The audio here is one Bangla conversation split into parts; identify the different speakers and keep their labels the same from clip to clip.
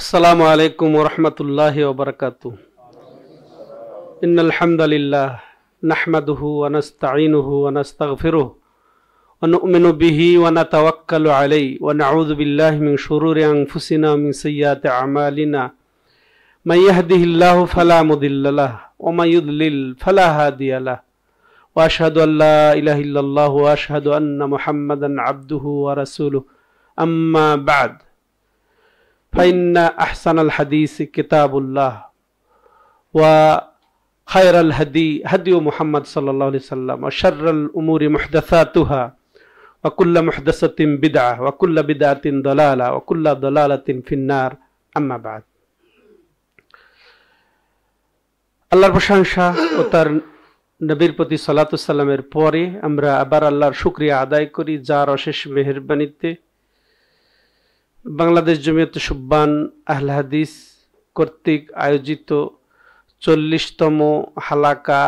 Speaker 1: আসসালামু আলাইকুম ওয়া রাহমাতুল্লাহি ওয়া বারাকাতুহু। ইন্নাল হামদালিল্লাহ নাহমাদুহু ওয়া নাস্তাঈনুহু ওয়া নাস্তাগফিরুহু ওয়া নু'মিনু বিহি ওয়া নাতাওয়াক্কালু আলাইহি ওয়া নাউযু বিল্লাহি মিন শুরুরি আনফুসিনা ওয়া মিন সাইয়্যাতি আমালিনা। মান ইয়াহদিহিল্লাহু ফালা মুদিল্লা লাহু ওয়া মান ইউদ্লিল ফালা হাদিয়া লাহু। ওয়া আশহাদু আল লা ইলাহা ইল্লাল্লাহু ওয়া আশহাদু আন্না মুহাম্মাদান আবদুহু ওয়া রাসূলুহু। আম্মা বা'দ। فإن أحسن الحديث كتاب الله وخير الهدي هدي محمد صلى الله عليه وسلم وشر الأمور محدثاتها وكل محدثة بدعة وكل بدعة ضلالة وكل ضلالة في النار أما بعد। আল্লাহর প্রশংসা ও তার নবীর প্রতি সালাতু সালামের পরে আমরা আবার আল্লাহর শুকরিয়া আদায় করি, যার অশেষ মেহেরবানিতে বাংলাদেশ জমিয়তে সুববান আহলে হাদিস কর্তৃক আয়োজিত 40তম হালাকা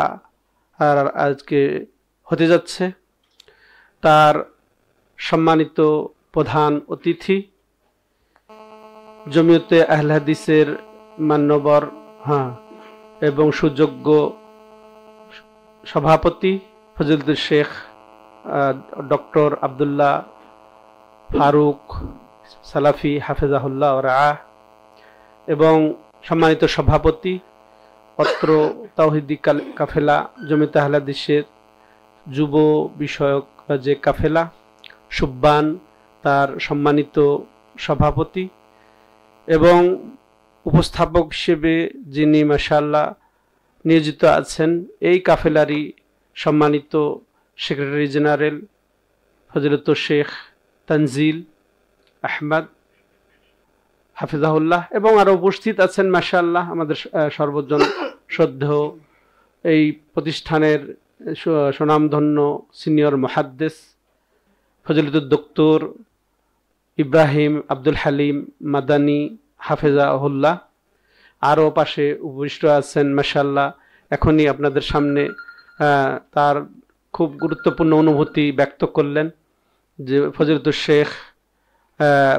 Speaker 1: আজকে হতে যাচ্ছে। তার সম্মানিত প্রধান অতিথি জমিয়তে আহলে হাদিসের মান্যবর এবং সুযোগ্য সভাপতি ফজিলতুল শেখ ডক্টর আব্দুল্লাহ ফারুক সালাফি হাফেজাহুল্লাহ ওয়া রাআহ এবং সম্মানিত সভাপতি অত্র তাওহীদি কাফেলা জমিয়তে আহলে হাদিসের যুব বিষয়ক যে কাফেলা সুববান, তার সম্মানিত সভাপতি এবং উপস্থাপক হিসেবে যিনি মাশাআল্লাহ নিয়োজিত আছেন এই কাফেলারই সম্মানিত সেক্রেটারি জেনারেল ফজিলতুল শেখ তানজিল আহমদ হাফিজাহুল্লাহ এবং আরো উপস্থিত আছেন মাশাআল্লাহ আমাদের সর্বজন শ্রদ্ধেয় এই প্রতিষ্ঠানের সুনামধন্য সিনিয়র মুহাদ্দিস ফজিলতুল ডক্টর ইব্রাহিম আব্দুল হালিম মাদানী হাফিজাহুল্লাহ। আরও পাশে উপবিষ্ট আছেন মাশাআল্লাহ, এখনই আপনাদের সামনে তার খুব গুরুত্বপূর্ণ অনুভূতি ব্যক্ত করলেন যে ফজিলতুল শেখ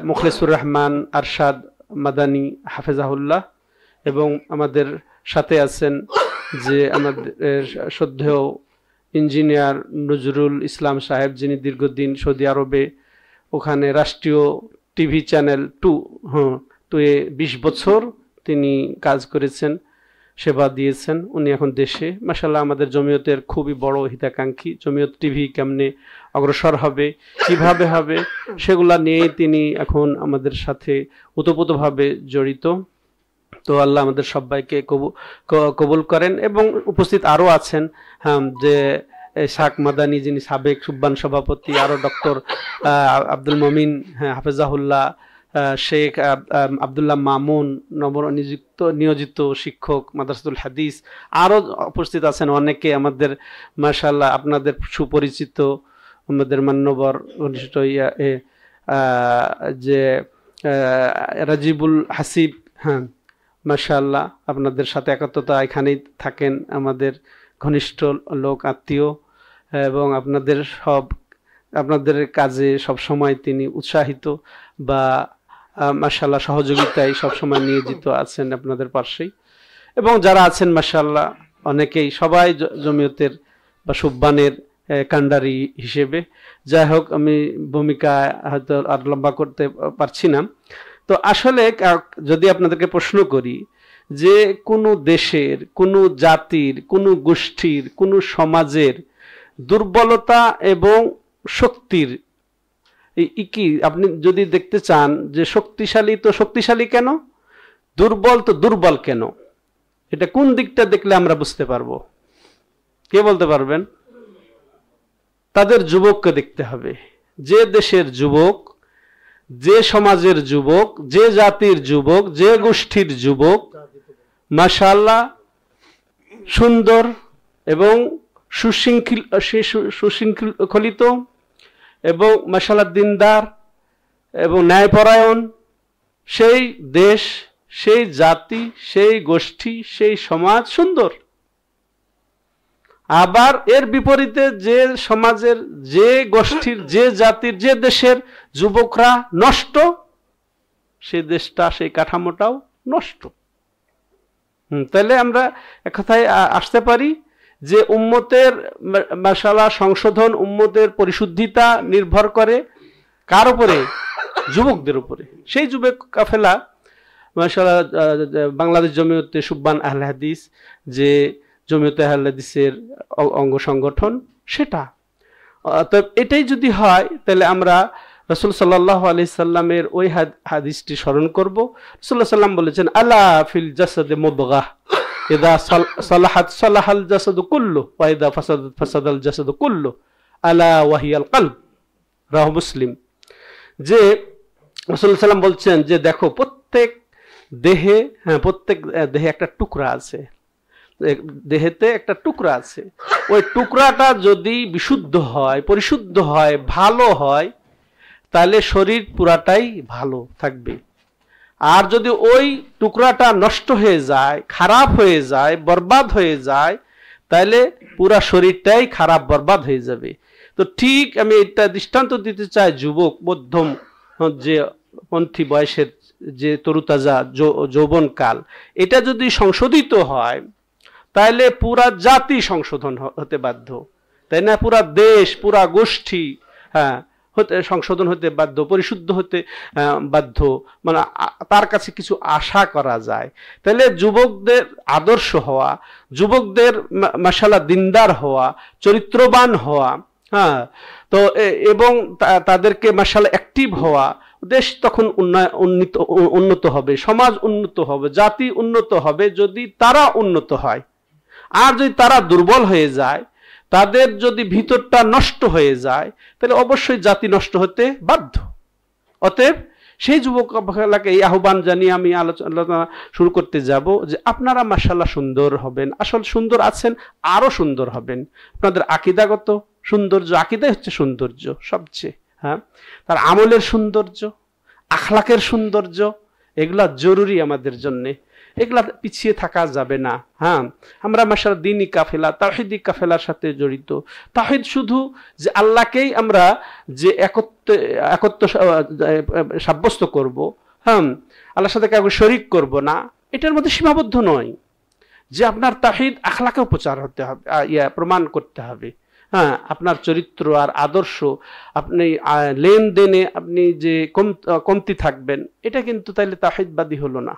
Speaker 1: মুখলিসুর রহমান আরশাদ মাদানী হাফেজাহুল্লাহ এবং আমাদের সাথে আছেন যে আমাদের শ্রদ্ধেয় ইঞ্জিনিয়ার নজরুল ইসলাম সাহেব, যিনি দীর্ঘদিন সৌদি আরবে ওখানে রাষ্ট্রীয় টিভি চ্যানেল 2 20 বছর তিনি কাজ করেছেন, সেবা দিয়েছেন। উনি এখন দেশে মাশাআল্লাহ আমাদের জমিয়তের খুবই বড় হিতাকাঙ্ক্ষী। জমিয়ত টিভি কেমনে অগ্রসর হবে, কিভাবে হবে, সেগুলা নিয়ে তিনি এখন আমাদের সাথে ওতপ্রোতভাবে জড়িত। তো আল্লাহ আমাদের সবাইকে কবুল করেন। এবং উপস্থিত আরও আছেন যে শাক মাদানী, যিনি সাবেক সুববান সভাপতি, আরও ডক্টর আব্দুল মমিন হাফেজাহুল্লাহ, শেখ আব্দুল্লাহ মামুন নিয়োজিত শিক্ষক মাদ্রাসাতুল হাদিস, আরও উপস্থিত আছেন অনেকে আমাদের মাশাআল্লাহ আপনাদের সুপরিচিত আমাদের মান্যবর যে রাজিবুল হাসিব, মাশাআল্লাহ আপনাদের সাথে একত্রতা এখানেই থাকেন, আমাদের ঘনিষ্ঠ লোক আত্মীয় এবং আপনাদের কাজে সব সময় তিনি উৎসাহিত বা মাশাআল্লাহ সহযোগিতায় সবসময় নিয়োজিত আছেন আপনাদের পাশেই। এবং যারা আছেন মাশাআল্লাহ অনেকেই সবাই জমিয়তের বা সুববানের কান্ডারি হিসেবে। যাই হোক, আমি ভূমিকা হয়তো আর লম্বা করতে পারছি না। তো আসলে যদি আপনাদেরকে প্রশ্ন করি যে কোনো দেশের, কোনো জাতির, কোনো গোষ্ঠীর, কোনো সমাজের দুর্বলতা এবং শক্তির কি আপনি যদি দেখতে চান যে শক্তিশালী তো শক্তিশালী কেন, দুর্বল তো দুর্বল কেন, এটা কোন দিকটা দেখলে আমরা বুঝতে পারবো? কে বলতে পারবেন? তাদের যুবককে দেখতে হবে। যে দেশের যুবক, যে সমাজের যুবক, যে জাতির যুবক, যে গোষ্ঠীর যুবক মাশাআল্লাহ সুন্দর এবং সুশৃঙ্খলিত এবং মাশাআল্লাহ দিনদার এবং ন্যায়পরায়ণ, সেই দেশ, সেই জাতি, সেই গোষ্ঠী, সেই সমাজ সুন্দর। আবার এর বিপরীতে যে সমাজের, যে গোষ্ঠীর, যে জাতির, যে দেশের যুবকরা নষ্ট, সেই দেশটা সেই কাঠামোটাও নষ্ট। তাহলে আমরা এক কথায় আসতে পারি যে উম্মতের মাশাআল্লাহ সংশোধন, উম্মতের পরিশুদ্ধিতা নির্ভর করে কার উপরে? যুবকদের উপরে। সেই যুবক কাফেলা মাশাআল্লাহ বাংলাদেশ জমিয়তে সুববান আহলে হাদিস, যে জমিয়তে আহলে হাদিসের অঙ্গ সংগঠন, সেটা তো এটাই যদি হয় তাহলে আমরা রাসূল সাল্লাল্লাহু আলাইহি সাল্লামের ওই হাদিসটি স্মরণ করব। রাসূলুল্লাহ সাল্লাম বলেছেন, আলা ফিল জাসাদে মুদগাহ ইদা সালাহাত সালাহাল জাসাদু কুল্লু ওয়া ইদা ফাসাদাত ফাসাদাল জাসাদু কুল্লু আলা ওয়াহিয়াল কলব, রাওয়াহু মুসলিম। যে রাসূলুল্লাহ সাল্লাম বলছেন যে দেখো, প্রত্যেক দেহে একটা টুকরা আছে, দেহেতে একটা টুকরা আছে, ওই টুকরাটা যদি বিশুদ্ধ হয়, পরিশুদ্ধ হয়, ভালো হয়, তাহলে শরীর পুরাটাই ভালো থাকবে। আর যদি ওই টুকরাটা নষ্ট হয়ে যায়, খারাপ হয়ে যায়, বরবাদ হয়ে যায়, তাহলে পুরা শরীরটাই খারাপ বরবাদ হয়ে যাবে। তো ঠিক আমি এটা দৃষ্টান্ত দিতে চাই, যুবক মধ্যম যে পন্থী বয়সের যে তরুতাজা যৌবনকাল, এটা যদি সংশোধিত হয় তাহলে পুরা জাতি সংশোধন হতে বাধ্য, তাই না? পুরা দেশ, পুরা গোষ্ঠী সংশোধন হতে বাধ্য, পরিশুদ্ধ হতে বাধ্য, মানে তার কাছে কিছু আশা করা যায়। তাহলে যুবকদের আদর্শ হওয়া, যুবকদের মাশাআল্লাহ দিনদার হওয়া, চরিত্রবান হওয়া, তো এবং তাদেরকে মাশাআল্লাহ অ্যাক্টিভ হওয়া, দেশ তখন উন্নত হবে, সমাজ উন্নত হবে, জাতি উন্নত হবে যদি তারা উন্নত হয়। আর যদি তারা দুর্বল হয়ে যায়, তাদের যদি ভিতরটা নষ্ট হয়ে যায়, তাহলে অবশ্যই জাতি নষ্ট হতে বাধ্য। অতএব সেই যুবককে এই আহ্বান জানিয়ে আমি আলোচনা শুরু করতে যাব যে আপনারা মাশাআল্লাহ সুন্দর হবেন, আসল সুন্দর আছেন, আরো সুন্দর হবেন। আপনাদের আকীদাগত সৌন্দর্য, আকীদাই হচ্ছে সৌন্দর্য সবচেয়ে, তার আমলের সৌন্দর্য, আখলাকের সৌন্দর্য, এগুলা জরুরি আমাদের জন্যে, এগুলা পিছিয়ে থাকা যাবে না। আমরা মাশাআল্লাহ দ্বীনি কাফেলা, তাওহীদি কাফেলার সাথে জড়িত। তাওহীদ শুধু যে আল্লাহকেই আমরা যে একত্ব সাব্যস্ত করব, আল্লাহর সাথে কাউকে শরীক করব না, এটার মধ্যে সীমাবদ্ধ নয়। যে আপনার তাওহীদ আখলাকে প্রচার হতে হবে, প্রমাণ করতে হবে। আপনার চরিত্র আর আদর্শ, আপনি লেনদেনে আপনি যে কমতি থাকবেন, এটা কিন্তু তাইলে তাওহীদবাদী হলো না।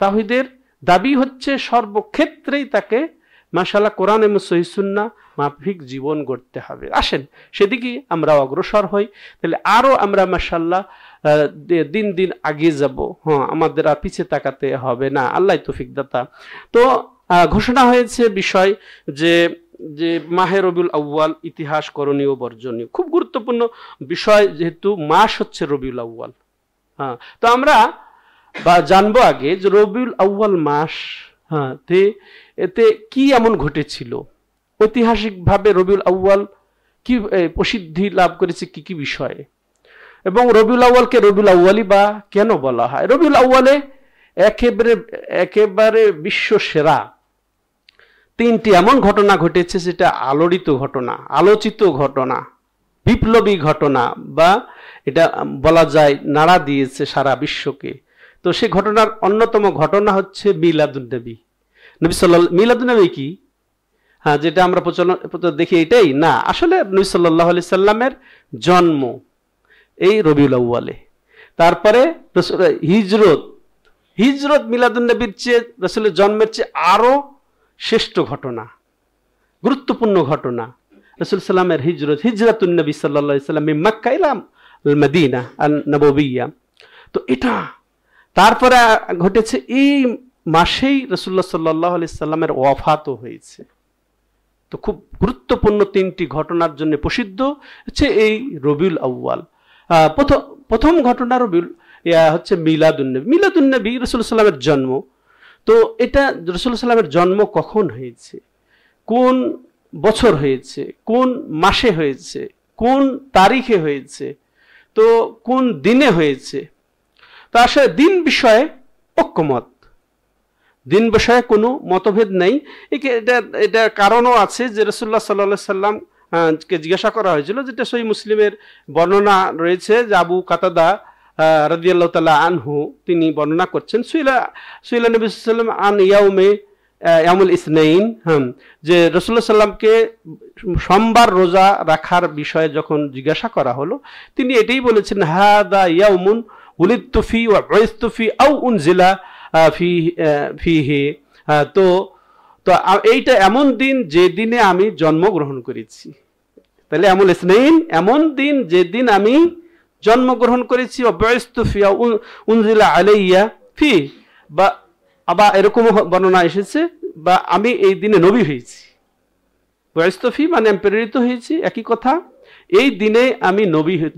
Speaker 1: তাওহীদের দাবি হচ্ছে সর্বক্ষেত্রেই তাকে মাশাআল্লাহ কোরআন এবং সহিহ সুন্নাহ মাফিক জীবন গড়তে হবে। আসেন সেদিকে আমরা অগ্রসর হই, তাহলে আরো আমরা মাশাআল্লাহ দিন দিন এগিয়ে যাব। আমাদের আর পিছিয়ে তাকাতে হবে না। আল্লাহ তৌফিক দাতা। তো ঘোষণা হয়েছে বিষয় যে মাহে রবিউল আউয়াল ইতিহাস, করণীয়, বর্জনীয়, খুব গুরুত্বপূর্ণ বিষয়, যেহেতু মাস হচ্ছে রবিউল আউয়াল। তো আমরা জানবো আগে যে রবিউল আউয়াল মাস, এতে কি এমন ঘটেছিল, ঐতিহাসিকভাবে রবিউল আউয়াল কি প্রসিদ্ধি লাভ করেছে, কি কি বিষয়ে, এবং রবিউল আউয়ালকে রবিউল আউয়ালি বা কেন বলা হয়। রবিউল আউয়ালে একেবারে বিশ্ব সেরা তিনটি এমন ঘটনা ঘটেছে, যেটা আলোড়িত ঘটনা, আলোচিত ঘটনা, বিপ্লবী ঘটনা, বা এটা বলা যায় নাড়া দিয়েছে সারা বিশ্বকে। তো সেই ঘটনার অন্যতম ঘটনা হচ্ছে মিলাদুন্নবী। নবী সাল্লাল্লাহু মিলাদুন্নবী কি? যেটা আমরা দেখি এটাই না, আসলে নবী সাল্লাল্লাহু আলাইহি সাল্লামের জন্ম এই রবিউল আউয়ালে। তারপরে হিজরত মিলাদুন্নবীর চেয়ে, রাসূলের জন্মের চেয়ে আরো শ্রেষ্ঠ ঘটনা, গুরুত্বপূর্ণ ঘটনা, রাসূল সাল্লামের হিজরাতুন নবী সাল্লাল্লাহু আলাইহি সাল্লাম মিন মক্কা ইলা মদিনা আন-নববিয়্যা। তো এটা তারপরে ঘটেছে এই মাসেই রাসূলুল্লাহ সাল্লাল্লাহু আলাইহি সাল্লামের ওয়াফাতও হয়েছে। তো খুব গুরুত্বপূর্ণ তিনটি ঘটনার জন্য প্রসিদ্ধ হচ্ছে এই রবিউল আউয়াল। প্রথম ঘটনা হচ্ছে মিলাদুন্নবী। মিলাদুন্নবী রাসূলুল্লাহ সাল্লামের জন্ম। তো এটা রাসূলুল্লাহ সাল্লামের জন্ম কখন হয়েছে, কোন বছর হয়েছে, কোন মাসে হয়েছে, কোন তারিখে হয়েছে, তো কোন দিনে হয়েছে, তো আসলে দিন বিষয়ে ঐক্যমত, দিন বিষয়ে কোনো মতভেদ নেই। এটা কারণও আছে যে রাসূলুল্লাহ সাল্লাল্লাহু আলাইহি সাল্লাম কে জিজ্ঞাসা করা হয়েছিল, যেটা সহিহ মুসলিমের বর্ণনা রয়েছে, যে আবু কাতাদা রাদিয়াল্লাহু তাআলা আনহু তিনি বর্ণনা করছেন সুইলা নবী সাল্লাল্লাহু আলাইহি ওয়াসাল্লাম আন ইয়াউমুল ইসনাইন, যে রাসূলুল্লাহ সাল্লামকে সোমবার রোজা রাখার বিষয়ে যখন জিজ্ঞাসা করা হলো, তিনি এটাই বলেছেন, হাদা ইয়াউমুন উলিদতু ফি ওয়া বুইসতু ফি আও উনজিলা ফিহি। তো এইটা এমন দিন যে দিনে আমি জন্মগ্রহণ করেছি। তাহলে ইয়াউমুল ইসনাইন এমন দিন যে দিন আমি জন্মগ্রহণ করেছি, ওয়া বুইসতু ফি আও উনজিলা আলাইয়া ফি, বা আবার এরকম বর্ণনা এসেছে, বা আমি এই দিনে নবী হয়েছি। বুইসতু ফি মানে আমি প্রেরিত হয়েছি, একই কথা। এই দিনে আমি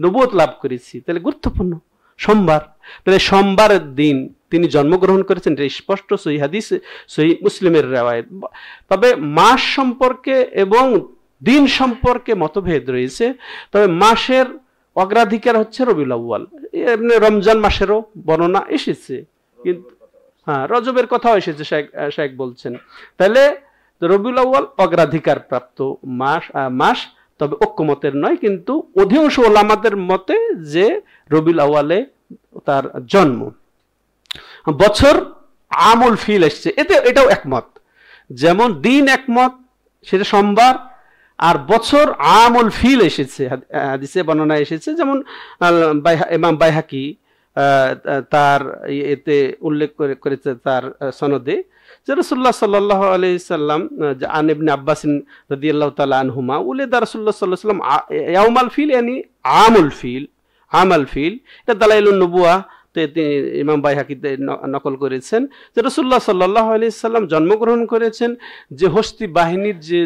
Speaker 1: নবুয়ত লাভ করেছি। তাহলে গুরুত্বপূর্ণ সোমবার। তাহলে সোমবারের দিন তিনি জন্মগ্রহণ করেছেন, এটা স্পষ্ট সহিহ হাদিস, সহিহ মুসলিমের রিওয়ায়াত। তবে মাস সম্পর্কে এবং দিন সম্পর্কে মতভেদ রয়েছে। তবে মাসের অগ্রাধিকার হচ্ছে রবিউল আউয়াল। এমনি রমজান মাসেরও বর্ণনা এসেছে, কিন্তু রজবের কথাও এসেছে, শেখ বলছেন। তাহলে রবিউল আউয়াল অগ্রাধিকার প্রাপ্ত মাস, তবে ঐক্যমতের নয়, কিন্তু অধিকাংশ ওলামাদের মতে যে রবিউল আউয়ালে তার জন্ম। বছর আমুল ফিল এসছে, এটাও একমত। যেমন দিন একমত, সেটা সোমবার, আর বছর আমুল ফিল এসেছে, হাদিসে বর্ণনা এসেছে। যেমন ইমাম বাইহাকি তার এতে উল্লেখ করেছে তার সনদে, যে রাসূলুল্লাহ সাল্লাল্লাহু আলাইহি সাল্লাম আন ইবনে আব্বাস রাদিয়াল্লাহু তাআলা আনহুমা উলিদা রাসূলুল্লাহ সাল্লাল্লাহু আলাইহি সাল্লাম ইয়াউমাল ফিল, ইয়ানি আমুল ফিল। এটা দালাইলুন নবুয়া ইমাম বাইহাকি নকল করেছেন, যে রাসূলুল্লাহ সাল্লাল্লাহু আলাইহি সাল্লাম জন্মগ্রহণ করেছেন যে হস্তি বাহিনীর যে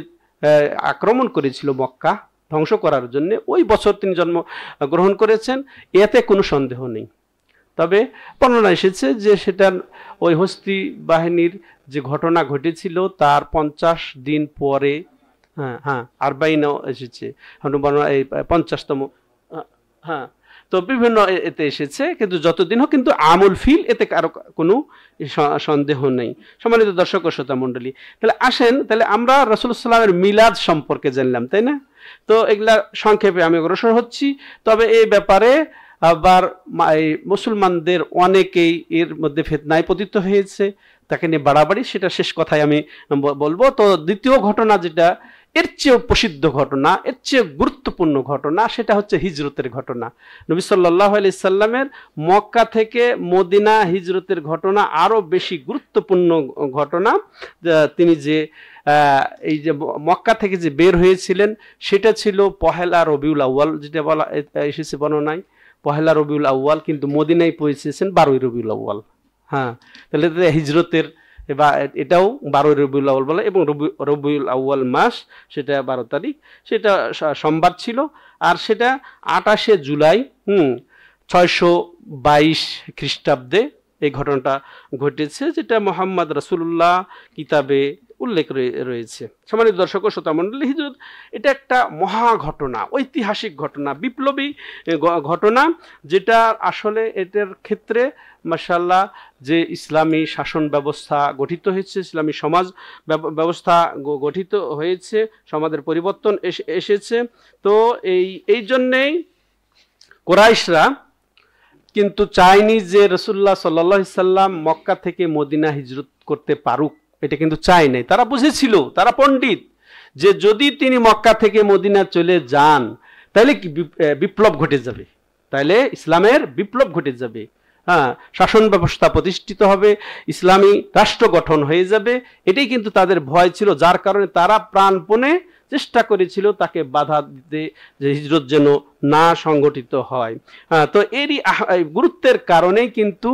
Speaker 1: আক্রমণ করেছিল মক্কা ধ্বংস করার জন্য, ওই বছর তিনি জন্মগ্রহণ করেছেন, এতে কোনো সন্দেহ নেই। তবে বর্ণনা এসেছে যে সেটা ওই হস্তি বাহিনীর যে ঘটনা ঘটেছিল তার 50 দিন পরে, আরবাইনও এসেছে, এই 50তম, তো বিভিন্ন এতে এসেছে, কিন্তু যতদিন হোক কিন্তু আমুল ফিল, এতে কারো কোনো সন্দেহ নেই। সম্মানিত দর্শক ও শ্রোতা মণ্ডলী, তাহলে আসেন, তাহলে আমরা রাসূলুল্লাহ সাল্লাল্লাহু আলাইহি ওয়াসাল্লামের মিলাদ সম্পর্কে জানলাম, তাই না? তো এগুলা সংক্ষেপে আমি অগ্রসর হচ্ছি। তবে এই ব্যাপারে আবার মুসলমানদের অনেকেই এর মধ্যে ফিতনায় পতিত হয়েছে, তাকে নিয়ে বাড়াবাড়ি, সেটা শেষ কথায় আমি বলবো। তো দ্বিতীয় ঘটনা, যেটা এর চেয়ে প্রসিদ্ধ ঘটনা, এর চেয়ে গুরুত্বপূর্ণ ঘটনা, সেটা হচ্ছে হিজরতের ঘটনা। নবী সাল্লাল্লাহু আলাইহি সাল্লামের মক্কা থেকে মদিনা হিজরতের ঘটনা আরো বেশি গুরুত্বপূর্ণ ঘটনা। তিনি যে এই যে মক্কা থেকে যে বের হয়েছিলেন, সেটা ছিল পহেলা রবিউল আউয়াল, যেটা বলা এসেছে বর্ণনায় পহেলা রবিউল আউয়াল, কিন্তু মদিনায় পৌঁছেছেন 12ই রবিউল আউয়াল। তাহলে হিজরতের বা এটাও 12ই রবিউল আউয়াল বলে, এবং রবিউল আউয়াল মাস, সেটা 12 তারিখ, সেটা সোমবার ছিল। আর সেটা 28শে জুলাই 622 খ্রিস্টাব্দে এই ঘটনাটা ঘটেছে, যেটা মুহাম্মদ রাসূলুল্লাহ কিতাবে উল্লেখ রয়েছে। সম্মানিত দর্শক ও শ্রোতা মণ্ডলী, হিজরত এটা একটা মহা ঘটনা, ঐতিহাসিক ঘটনা, বিপ্লবী ঘটনা, যেটা আসলে এটার ক্ষেত্রে মাশাআল্লাহ যে ইসলামী শাসন ব্যবস্থা গঠিত হয়েছে, ইসলামী সমাজ ব্যবস্থা গঠিত হয়েছে, সমাজের পরিবর্তন এসেছে। তো এই জন্যেই কুরাইশরা কিন্তু চায়নি যে রাসূলুল্লাহ সাল্লাল্লাহু আলাইহি সাল্লাম মক্কা থেকে মদিনা হিজরত করতে পারুক, এটা কিন্তু চায় নাই। তারা বুঝেছিল, তারা পণ্ডিত, যে যদি তিনি মক্কা থেকে মদিনা চলে যান তাহলে কি বিপ্লব ঘটে যাবে, তাহলে ইসলামের বিপ্লব ঘটে যাবে, শাসন ব্যবস্থা প্রতিষ্ঠিত হবে, ইসলামী রাষ্ট্র গঠন হয়ে যাবে। এটাই কিন্তু তাদের ভয় ছিল, যার কারণে তারা প্রাণপণে চেষ্টা করেছিল তাকে বাধা দিতে, যে হিজরত যেন না সংগঠিত হয়। তো এরই গুরুত্বের কারণেই কিন্তু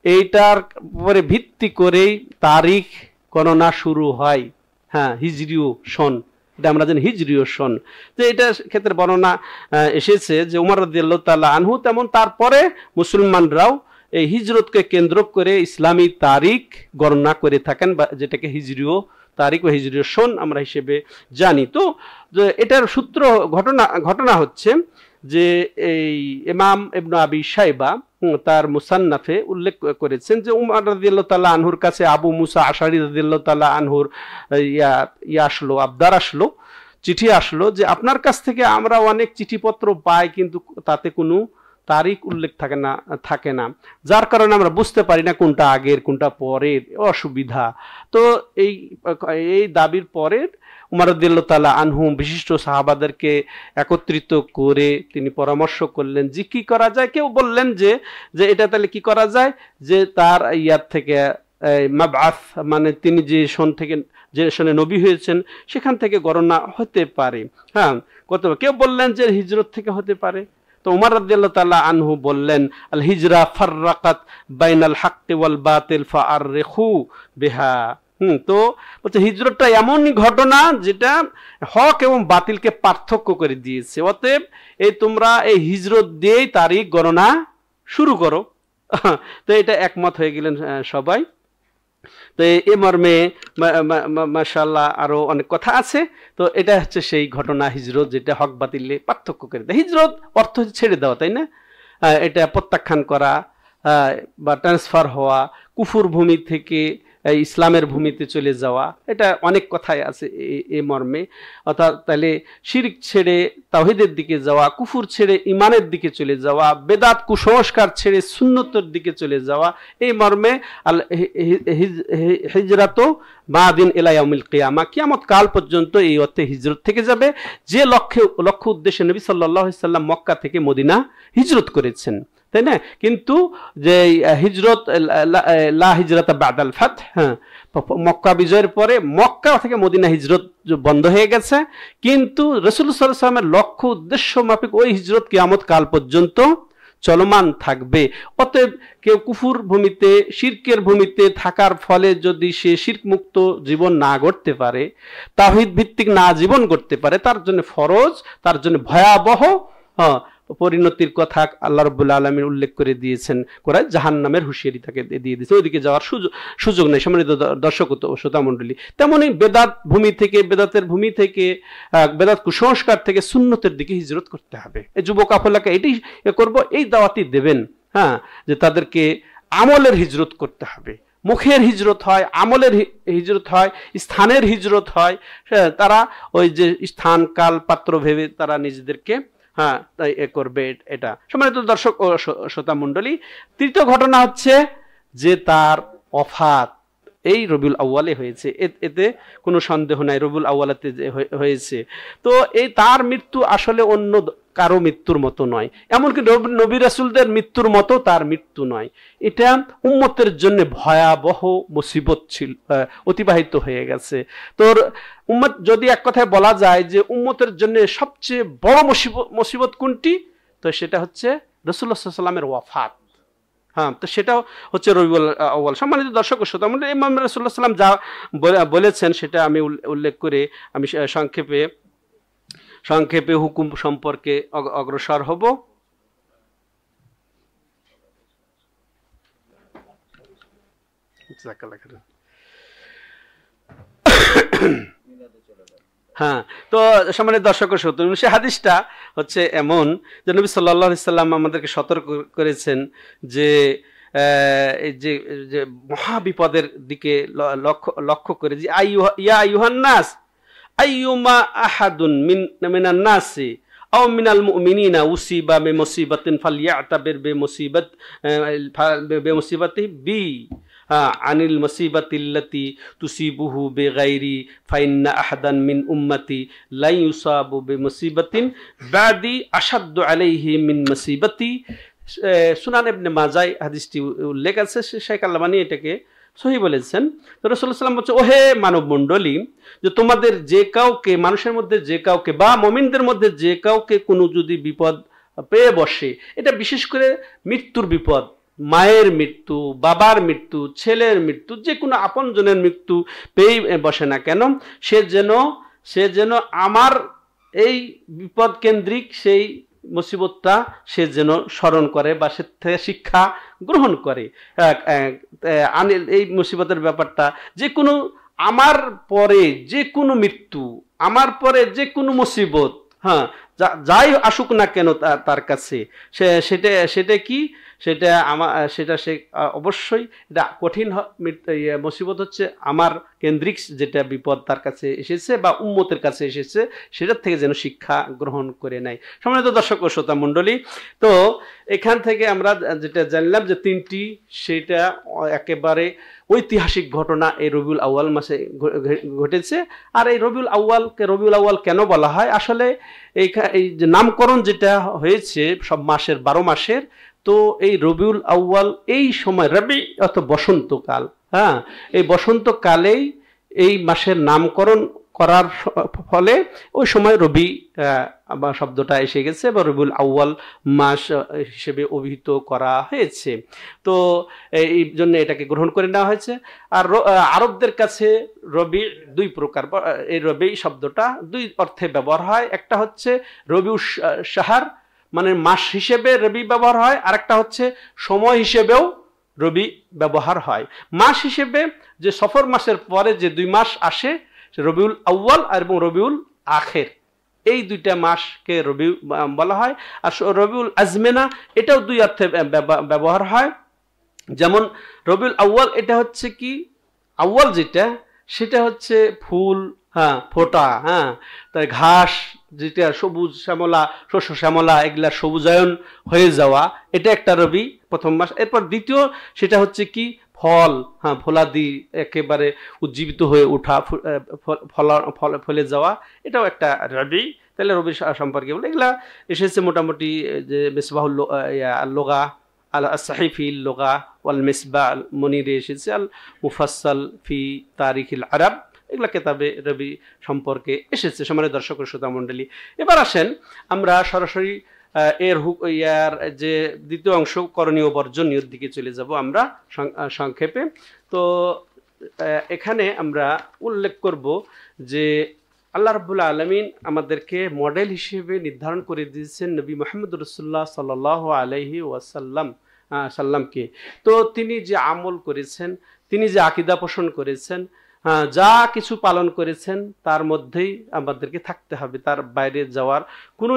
Speaker 1: এইটার উপরে ভিত্তি করেই তারিখ গণনা শুরু হয়, হিজরীয় সন, এটা আমরা জানি হিজরীয় সন। যে এটার ক্ষেত্রে বর্ণনা এসেছে যে উমর রাদিয়াল্লাহু তাআলা আনহু, তেমন তারপরে মুসলমানরাও এই হিজরতকে কেন্দ্র করে ইসলামী তারিখ গণনা করে থাকেন, বা যেটাকে হিজরীয় তারিখ বা হিজরীয় সন আমরা হিসেবে জানি। তো এটার সূত্র ঘটনা হচ্ছে যে এই ইমাম ইবনে আবি শাইবা তার মুসান্নাফে উল্লেখ করেছেন যে উমর রাদিয়াল্লাহু তাআলা আনহুর কাছে আবু মুসা আশআরী রাদিয়াল্লাহু তাআলা আনহুর আবদার আসলো, চিঠি আসলো, যে আপনার কাছ থেকে আমরা অনেক চিঠিপত্র পাই, কিন্তু তাতে কোনো তারিখ উল্লেখ থাকে না, যার কারণে আমরা বুঝতে পারি না কোনটা আগের কোনটা পরের, অসুবিধা। তো এই দাবির পরের উমর রাদিয়াল্লাহু তাআলা আনহু বিশিষ্ট সাহাবাদেরকে একত্রিত করে তিনি পরামর্শ করলেন যে কি করা যায়। কেউ বললেন যে এটা তাহলে কি করা যায়, যে তার ইয়ার থেকে মাবআস মানে তিনি যে সনে নবী হয়েছেন সেখান থেকে গণনা হতে পারে। হ্যাঁ, কেউ বললেন যে হিজরত থেকে হতে পারে। তো উমর রাদিয়াল্লাহু তাআলা আনহু বললেন, আল হিজরা ফাররাকাত বাইনাল হাক্কি ওয়াল বাতিল ফাআররিখু বিহা। তো বলছে হিজরতটা এমনই ঘটনা যেটা হক এবং বাতিলকে পার্থক্য করে দিয়েছে, অতএব তোমরা এই হিজরত দিয়েই তারিখ গণনা শুরু করো। তো এটা একমত হয়ে গেলেন সবাই। তো এ মর্মে মাশাআল্লাহ আরো অনেক কথা আছে। তো এটা হচ্ছে সেই ঘটনা হিজরত যেটা হক বাতিলে পার্থক্য করে দেয়। হিজরত অর্থ ছেড়ে দেওয়া, তাই না? এটা প্রত্যাখ্যান করা বা ট্রান্সফার হওয়া, কুফুর ভূমি থেকে ইসলামের ভূমিতে চলে যাওয়া, এটা অনেক কথাই আছে এ মর্মে। অর্থাৎ তাহলে শিরক ছেড়ে তাওহীদের দিকে যাওয়া, কুফুর ছেড়ে ইমানের দিকে চলে যাওয়া, বেদাত কুসংস্কার ছেড়ে সুন্নতের দিকে চলে যাওয়া, এই মর্মে আল হিজরাত মাদিন ইলা ইয়াউমিল কিয়ামা, কিয়ামত কাল পর্যন্ত এই অর্থে হিজরত থেকে যাবে, যে লক্ষ্য উদ্দেশ্যে নবী সাল্লাল্লাহু আলাইহি সাল্লাম মক্কা থেকে মদিনা হিজরত করেছেন, তাই না? কিন্তু যে হিজরত লা হিজরাতা বাদাল ফাত, হ্যাঁ, মক্কা বিজয়ের পরে মক্কা থেকে মদিনা হিজরত বন্ধ হয়ে গেছে, কিন্তু রাসূলুল্লাহ সাল্লাল্লাহু আলাইহি ওয়াসাল্লামের লক্ষ্য উদ্দেশ্য মাফিক ওই হিজরত কিয়ামত কাল পর্যন্ত চলমান থাকবে। অতএব কেউ কুফুর ভূমিতে শিরকের ভূমিতে থাকার ফলে যদি সে শিরক মুক্ত জীবন না গড়তে পারে, তাওহীদ ভিত্তিক না জীবন গড়তে পারে, তার জন্য ফরজ, তার জন্য ভয়াবহ পরিণতির কথা আল্লাহ রাব্বুল আলামিন উল্লেখ করে দিয়েছেন। কোরআন জাহান্নামের হুঁশিয়ারি তাকে দিয়ে দিয়েছে, ওইদিকে যাওয়ার সুযোগ নেই। সম্মানিত দর্শক ও শ্রোতা মণ্ডলী, তেমনই বেদাত ভূমি থেকে, বেদাতের ভূমি থেকে, বেদাত কুসংস্কার থেকে সুন্নতের দিকে হিজরত করতে হবে। এই যুবক আফলাকে এটাই করব, এই দাওয়াতই দেবেন, হ্যাঁ, যে তাদেরকে আমলের হিজরত করতে হবে। মুখের হিজরত হয়, আমলের হিজরত হয়, স্থানের হিজরত হয়। তারা ওই যে স্থান কাল পাত্র ভেবে তারা নিজেদেরকে তাই করবে। এটা সম্মানিত দর্শক ও শ্রোতা মণ্ডলী, তৃতীয় ঘটনা হচ্ছে যে তার ওফাত এই রবিউল আউয়ালে হয়েছে, এতে কোনো সন্দেহ নাই, রবিউল আউয়ালাতে হয়েছে। তো এই তার মৃত্যু আসলে অন্য কারো মৃত্যুর মতো নয়, এমনকি নবী রাসূলদের মৃত্যুর মতো তার মৃত্যু নয়। এটা উম্মতের জন্য ভয়াবহ মুসিবত ছিল, অতিবাহিত হয়ে গেছে। তোর উম্মত যদি এক কথায় বলা যায় যে উম্মতের জন্য সবচেয়ে বড় মুসিবত কোনটি, তো সেটা হচ্ছে রাসূলুল্লাহ সাল্লাল্লাহু আলাইহি ওয়াসাল্লামের ওয়াফাত। হ্যাঁ, তো সেটাও হচ্ছে রবিউল আউয়াল। সম্মানিত দর্শক ও শ্রোতা মণ্ডলী, ইমাম রাসূলুল্লাহ সাল্লাল্লাহু আলাইহি ওয়াসাল্লাম যা বলেছেন সেটা আমি উল্লেখ করে আমি সংক্ষেপে হুকুম সম্পর্কে অগ্রসর হব। হ্যাঁ, তো সম্মানিত দর্শক ও শ্রোতা, সে হাদিসটা হচ্ছে এমন যে নবী সাল্লাল্লাহু আলাইহি সাল্লাম আমাদেরকে সতর্ক করেছেন যে এই যে মহাবিপদের দিকে লক্ষ্য করে, যে ইয়া আইয়ুহান নাস আইয়ুমা আহাদুন মিনান নাসি আও মিনাল মুমিনিনা উসিবা বিমুসিবাতিন ফালইয়াতাবির বিমুসিবাতিহি বি আনিল মুসিবাতিল্লাতি তুসিবুহু বিগাইরি ফাইন্না আহাদান মিন উম্মতি লা ইউসাবু বিমুসিবাতিন বাদি আশাদ্দু আলাইহি মিন মুসিবাতি। সুনান ইবনে মাজাহ হাদিসটি উল্লেখ আছে, শেখ আল-আলবানী এটাকে সহি বলেছেন। তো রাসূলুল্লাহ সাল্লাল্লাহু আলাইহি ওয়াসাল্লাম বলছে, ওহে মানব মণ্ডলী, যে তোমাদের যে কাউকে, মানুষের মধ্যে যে কাউকে বা মুমিনদের মধ্যে যে কাউকে কোনো যদি বিপদ পেয়ে বসে, এটা বিশেষ করে মৃত্যুর বিপদ, মায়ের মৃত্যু, বাবার মৃত্যু, ছেলের মৃত্যু, যে কোনো আপনজনের মৃত্যু পেয়ে বসে না কেন, সে যেন আমার এই বিপদ কেন্দ্রিক সেই মুসিবতটা সে যেন স্মরণ করে বা সে থেকে শিক্ষা গ্রহণ করে। এই মুসিবতের ব্যাপারটা, যে কোনো আমার পরে যে কোনো মৃত্যু, আমার পরে যে কোনো মুসিবত, হ্যাঁ, যাই আসুক না কেন তার কাছে, সেটা কি, সেটা সেটা সে অবশ্যই এটা কঠিন মুসিবত হচ্ছে আমার কেন্দ্রিক যেটা বিপদ তার কাছে এসেছে বা উম্মতের কাছে এসেছে সেটার থেকে যেন শিক্ষা গ্রহণ করে নেয়। সম্মানিত দর্শক ও শ্রোতা মণ্ডলী, তো এখান থেকে আমরা যেটা জানলাম যে তিনটি সেটা একেবারে ঐতিহাসিক ঘটনা এই রবিউল আউয়াল মাসে ঘটেছে। আর এই রবিউল আউয়ালকে রবিউল আউয়াল কেন বলা হয়, আসলে এই যে নামকরণ যেটা হয়েছে সব মাসের 12 মাসের, তো এই রবিউল আউয়াল এই সময় রবি অর্থাৎ বসন্তকাল, হ্যাঁ, এই বসন্তকালেই এই মাসের নামকরণ করার ফলে ওই সময় রবি বা শব্দটা এসে গেছে বা রবিউল আউয়াল মাস হিসেবে অভিহিত করা হয়েছে। তো এই জন্য এটাকে গ্রহণ করে নেওয়া হয়েছে। আর আরবদের কাছে রবি দুই প্রকার, এই রবি শব্দটা দুই অর্থে ব্যবহার হয়। একটা হচ্ছে রবিউল শাহর মানে মাস হিসেবে রবি ব্যবহার হয়, আর একটা হচ্ছে সময় হিসেবেও রবি ব্যবহার হয়। মাস হিসেবে যে সফর মাসের পরে যে 2 মাস আসে রবিউল আউয়াল এবং রবিউল আখের, এই দুইটা মাসকে রবি বলা হয়। আর রবিউল আজমেনা এটাও দুই অর্থে ব্যবহার হয়। যেমন রবিউল আউয়াল এটা হচ্ছে কি, আউয়াল যেটা সেটা হচ্ছে ফুল, হ্যাঁ, ফোটা, হ্যাঁ, তার ঘাস যেটা সবুজ শ্যামলা, শস্য শ্যামলা, এগুলা সবুজায়ন হয়ে যাওয়া, এটা একটা রবি প্রথম মাস। এরপর দ্বিতীয় সেটা হচ্ছে কি ফল, হ্যাঁ, ফলাদি একেবারে উজ্জীবিত হয়ে ওঠা, ফলে যাওয়া, এটাও একটা রবি। তাহলে রবি সম্পর্কে বলে এগুলা এসেছে মোটামুটি যে মিসবাহুল লোগা আল সাহিফি লোগা ওয়াল মিসবাহ আল মনিরে এসেছে, আল মুফাসসাল ফি তারিখিল আরব, এগুলা কেতাবে রবি সম্পর্কে এসেছে। সম্মানিত দর্শক ও শ্রোতা মণ্ডলী, এবার আসেন আমরা সরাসরি এর ইয়ার যে দ্বিতীয় অংশ করণীয় বর্জনীয় দিকে চলে যাব আমরা সংক্ষেপে। তো এখানে আমরা উল্লেখ করব যে আল্লাহ রাব্বুল আলামিন আমাদেরকে মডেল হিসেবে নির্ধারণ করে দিয়েছেন নবী মুহাম্মদ রাসূলুল্লাহ সাল্লাল্লাহু আলাইহি ওয়াসাল্লামকে। তো তিনি যে আমল করেছেন, তিনি যে আকীদা পোষণ করেছেন, যা কিছু পালন করেছেন তার মধ্যেই আমাদেরকে থাকতে হবে, তার বাইরে যাওয়ার কোনো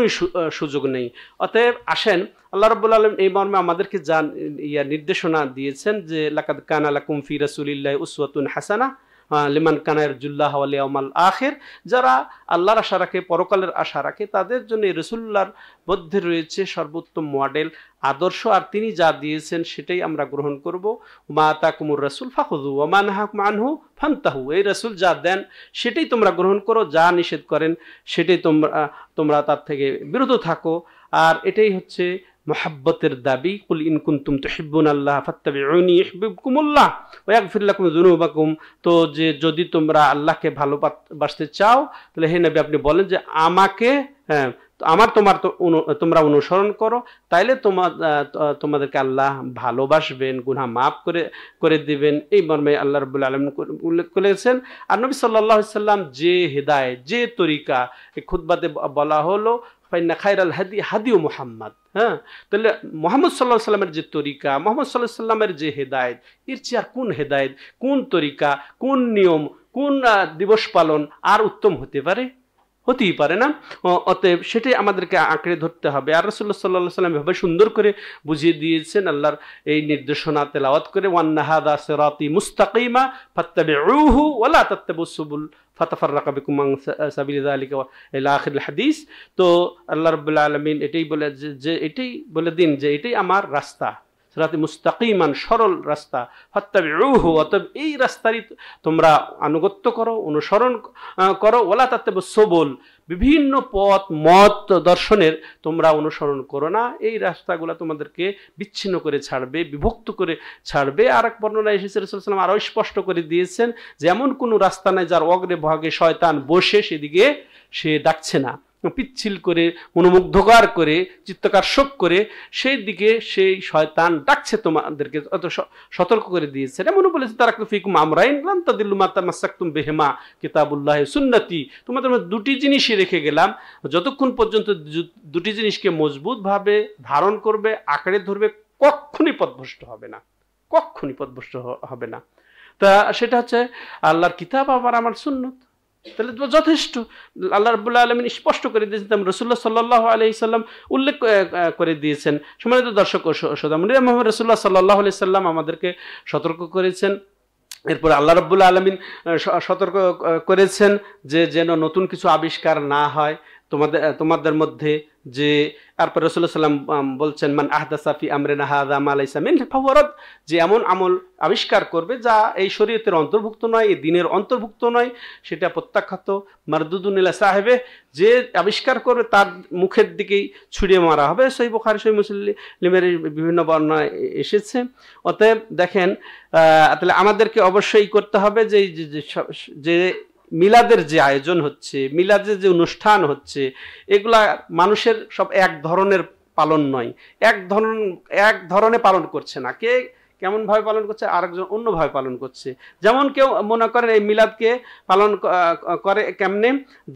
Speaker 1: সুযোগ নেই। অতএব আসেন আল্লাহ রাব্বুল আলামিন এই মর্মে আমাদেরকে যা নির্দেশনা দিয়েছেন যে লাকাদ কানা লাকুম ফি রাসূলিল্লাহি উসওয়াতুন হাসানা লিমান কানা ইয়ারজুল্লাহ ওয়াল ইয়াউমাল আখির, যারা আল্লাহর আশা রাখে, পরকালের আশা রাখে, তাদের জন্য রাসূলুল্লাহর মধ্যে রয়েছে সর্বোত্তম মডেল, আদর্শ। আর তিনি যা দিয়েছেন সেটাই আমরা গ্রহণ করব। মা তাকুমুর রাসূল ফাখুযু ওয়া মা নাহাকুম আনহু ফান্তাহু, এই রাসূল যা দেন সেটাই তোমরা গ্রহণ করো, যা নিষেধ করেন সেটাই তোমরা তার থেকে বিরত থাকো। আর এটাই হচ্ছে মুহাব্বতের দাবি। কুল ইন কুনতুম তুহিব্বুনাল্লাহ ফাত্তাবিউনি ইউহিব্বুকুমুল্লাহ ওয়া ইয়াগফির লাকুম যুনুবাকুম, তো যে যদি তোমরা আল্লাহকে ভালোবাসতে চাও তাহলে হে নবী আপনি বলেন যে আমাকে, হ্যাঁ, তোমরা অনুসরণ করো, তাইলে তোমাদেরকে আল্লাহ ভালোবাসবেন, গুনাহ মাফ করে দিবেন, এই মর্মে আল্লাহ রাব্বুল আলামিন উল্লেখ করেছেন। আর নবী সাল্লাল্লাহু আলাইহি সাল্লাম যে হিদায়াত, যে তরিকা, এই খুতবাতে বলা হলো ফাইন্না খায়রাল হাদি হাদিউ মুহাম্মদ, হ্যাঁ, তাহলে মুহাম্মদ সাল্লাল্লাহু আলাইহি সাল্লামের যে তরিকা, মুহাম্মদ সাল্লাল্লাহু আলাইহি সাল্লামের যে হেদায়েত, এর চেয়ে আর কোন হেদায়েত, কোন তরিকা, কোন নিয়ম, কোন দিবস পালন আর উত্তম হতে পারে? হতেই পারে না। অতএব সেটাই আমাদেরকে আঁকড়ে ধরতে হবে। আর রাসূলুল্লাহ সাল্লাল্লাহু আলাইহি ওয়াসাল্লাম এভাবে সুন্দর করে বুঝিয়ে দিয়েছেন আল্লাহর এই নির্দেশনা তেলাওয়াত করে, ওয়ান্না হাযা সিরাতি মুস্তাকিমা ফাত্তাবিউহু ওয়া লা তাত্তাবিউস সুবুল ফাতাফাররাকা বিকুম আন সাবিলি যালিকা ইলা আখিরিল হাদিস। তো আল্লাহ রাব্বুল আলামিন এটাই বলে যে এটাই বলে দিন যে এটাই আমার রাস্তা, সিরাতি মুস্তাকিমান, সরল রাস্তা, ফাত্তাবিউহু, অতএব এই রাস্তারই তোমরা আনুগত্য করো, অনুসরণ করো, ওয়ালা তাত্তাবিউস সুবুল, বিভিন্ন পথ মত দর্শনের তোমরা অনুসরণ করো না, এই রাস্তাগুলো তোমাদেরকে বিচ্ছিন্ন করে ছাড়বে, বিভক্ত করে ছাড়বে। আর এক বর্ণনা এসেছে রাসূল সাল্লাল্লাহু আলাইহি ওয়াসাল্লাম আরও স্পষ্ট করে দিয়েছেন যে এমন কোনো রাস্তা নাই যার অগ্রে ভাগে শয়তান বসে সেদিকে সে ডাকছে না, পিচ্ছিল করে, মনোমুগ্ধকর করে, চিত্তকর্ষক করে সেই দিকে সেই শয়তান ডাকছে তোমাদেরকে, অত সতর্ক করে দিয়েছে। এমনও বলেছে তারাকতু ফিকুম আমরাইন লান তাদিল্লু মা তামাসসাকতুম বিহিমা কিতাবুল্লাহি সুন্নতি, তোমাদের মধ্যে দুটি জিনিসই রেখে গেলাম, যতক্ষণ পর্যন্ত দুটি জিনিসকে মজবুতভাবে ধারণ করবে, আঁকড়ে ধরবে, কখনই পথভ্রষ্ট হবে না, কখনই পথভ্রষ্ট হবে না। তা সেটা হচ্ছে আল্লাহর কিতাব আবার আমার সুন্নত। তাহলে তো যথেষ্ট। আল্লাহ রাব্বুল আলামিন স্পষ্ট করে দিয়েছেন, রাসূলুল্লাহ সাল্লাল্লাহু আলাইহি সাল্লাম উল্লেখ করে দিয়েছেন। সম্মানিত দর্শক ও শ্রোতা মণ্ডলী, মুহাম্মদ রাসূলুল্লাহ সাল্লাল্লাহু আলাইহি সাল্লাম আমাদেরকে সতর্ক করেছেন। এরপর আল্লাহ রাব্বুল আলামিন সতর্ক করেছেন যে যেন নতুন কিছু আবিষ্কার না হয় তোমাদের মধ্যে। যে তারপর রাসূলুল্লাহ সাল্লাম বলছেন, মান আহদাসা ফি আমরিনা হাযা মা লাইসা মিনহু ফাহুয়া রাদ, যে এমন আমল আবিষ্কার করবে যা এই শরীয়তের অন্তর্ভুক্ত নয়, এই দ্বীনের অন্তর্ভুক্ত নয়, সেটা প্রত্যাখ্যাত, মারদুদুন ইলা সাহিবে, যে আবিষ্কার করবে তার মুখের দিকেই ছুড়িয়ে মারা হবে। সহিহ বুখারী সহিহ মুসলিমের বিভিন্ন বর্ণনায় এসেছে। অতএব দেখেন, তাহলে আমাদেরকে অবশ্যই করতে হবে যে মিলাদের যে আয়োজন হচ্ছে, মিলাদের যে অনুষ্ঠান হচ্ছে, এগুলা মানুষের সব এক ধরনের পালন নয়, এক ধরনে পালন করছে না। কে কেমন ভাবে পালন করছে, আরেকজন অন্যভাবে পালন করছে। যেমন কেউ মনে করেন এই মিলাদকে পালন করে কেমনে,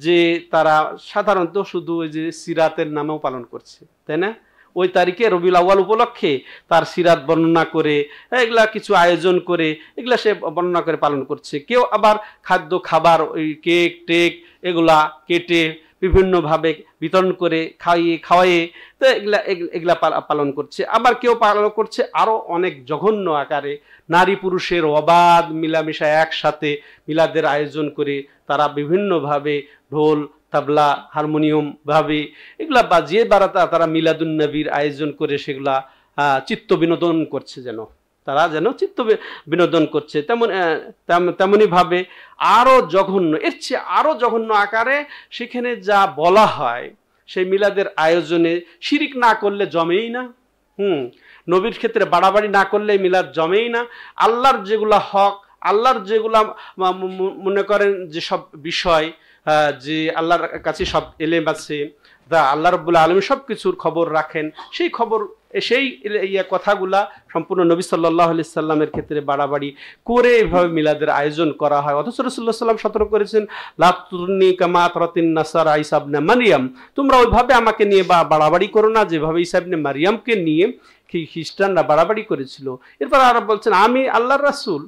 Speaker 1: যে তারা সাধারণত শুধু ওই যে সিরাতের নামেও পালন করছে, তাই না? ওই তারিখে রবিউল আউয়াল উপলক্ষে তার সিরাত বর্ণনা করে, এগুলা কিছু আয়োজন করে, এগুলা সে বর্ণনা করে পালন করছে। কেউ আবার খাবার ওই কেক টেক এগুলা কেটে বিভিন্নভাবে বিতরণ করে খাওয়াইয়ে তো এগুলা পালন করছে। আবার কেউ পালন করছে আরো অনেক জঘন্য আকারে, নারী পুরুষের অবাধ মিলামিশা একসাথে মিলাদের আয়োজন করে তারা বিভিন্নভাবে ঢোল তাবলা হারমোনিয়াম ভাবে এগুলা বাজিয়ে তারা মিলাদুন নবীর আয়োজন করে সেগুলা চিত্ত বিনোদন করছে, তারা যেন চিত্ত বিনোদন করছে। তেমনি ভাবে আরো জঘন্য, এর চেয়ে আরো জঘন্য আকারে সেখানে যা বলা হয় সেই মিলাদের আয়োজনে শিরিক না করলে জমেই না। নবীর ক্ষেত্রে বাড়াবাড়ি না করলে মিলাদ জমেই না। আল্লাহর যেগুলা হক, আল্লাহর যেগুলা মনে করেন যে সব বিষয়, যে আল্লাহর কাছে সব এলেম আছে, আল্লাহ রাব্বুল আলামিন সব কিছুর খবর রাখেন, সেই খবর সেই কথাগুলা সম্পূর্ণ নবী সাল্লাল্লাহু আলাইহি সাল্লামের ক্ষেত্রে বাড়াবাড়ি করে এভাবে মিলাদের আয়োজন করা হয়। অথচ রাসূলুল্লাহ সাল্লাল্লাহু আলাইহি ওয়াসাল্লাম সতর্ক করেছেন, লা তুরনি কামা তারাতিন নাসারা ঈসা ইবনে মারইয়াম, তোমরা ওইভাবে আমাকে নিয়ে বাড়াবাড়ি করো না যেভাবে ঈসা ইবনে মারইয়ামকে নিয়ে খ্রিস্টানরা বাড়াবাড়ি করেছিল। এরপর আরো বলছেন, আমি আল্লাহর রাসূল,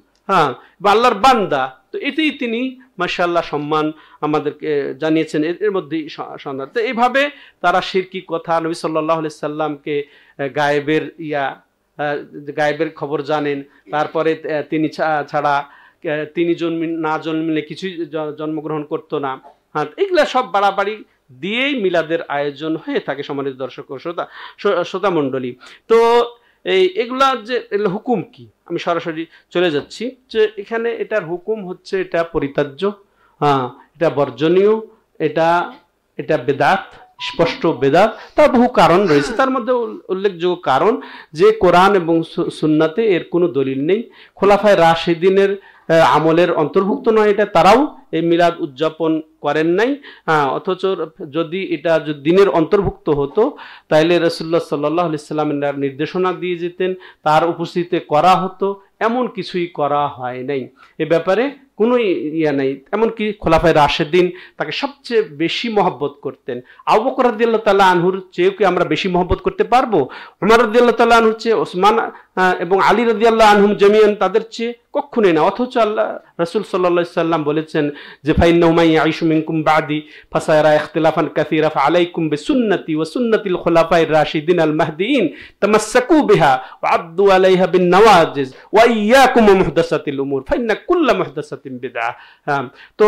Speaker 1: বা আল্লাহর বান্দা। তো এতেই তিনি মাশাআল্লাহ সম্মান আমাদেরকে জানিয়েছেন, এর মধ্যেই সন্ধান। তো এইভাবে তারা শিরকি কথা, নবী সাল্লাল্লাহু আলাইহি সাল্লামকে গায়েবের খবর জানেন, তারপরে তিনি ছাড়া তিনি না জন্মিলে কিছুই জন্মগ্রহণ করতো না, এগুলা সব বাড়াবাড়ি দিয়েই মিলাদের আয়োজন হয়ে থাকে। সম্মানিত দর্শক ও শ্রোতা মণ্ডলী, তো এগুলা যে হুকুম কি, আমি সরাসরি চলে যাচ্ছি যে এখানে এটার হুকুম হচ্ছে এটা পরিত্যাজ্য, এটা বর্জনীয়, এটা বেদাত, স্পষ্ট বেদাত। তার বহু কারণ রয়েছে, তার মধ্যে উল্লেখযোগ্য কারণ যে কোরআন এবং সুন্নাতে এর কোনো দলিল নেই, খোলাফায়ে রাশিদিনের আমলের অন্তর্ভুক্ত নয় এটা, তারাও এই মিলাদ উদযাপন করেন নাই। অথচ যদি এটা দিনের অন্তর্ভুক্ত হতো তাইলে রাসূলুল্লাহ সাল্লাল্লাহু আলাইহি সাল্লাম নির্দেশনা দিয়ে যেতেন, তার উপস্থিতিতে করা হতো, এমন কিছুই করা হয় নাই। এ ব্যাপারে কোনো নাই। এমনকি খোলাফায়ে রাশিদিন তাকে সবচেয়ে বেশি মহব্বত করতেন। আবু বকর রাদিয়াল্লাহু তাআলা আনহুর চেয়েও কি আমরা বেশি মহব্বত করতে পারবো? ওমর রাদিয়াল্লাহু তাআলা আনহুর চেয়ে, ওসমান এবং আলী রাদিয়াল্লাহু আনহুম জামিয়ান তাদের চেয়ে কখনোই না। অথচ আল্লাহ রাসূল সাল্লাল্লাহু আলাইহি সাল্লাম বলেছেন যে ফাইন্নাহু মান ইয়াইশু মিনকুম বাদি ফাসায়ারা ইখতিলাফান কাসীরা ফাআলাইকুম বিসুন্নতি ওয়া সুন্নাতিল খুলাফায়ে রাশিদিন আল মাহদিয়িন তামাসসাকু বিহা ওয়া আদ্দু আলাইহা বিন নওয়াজিজ ওয়া ইয়্যাকুম মুহদাসাতিল উমুর ফাইন্না কুল্লা মুহদাসাতিন বিদআহ। তো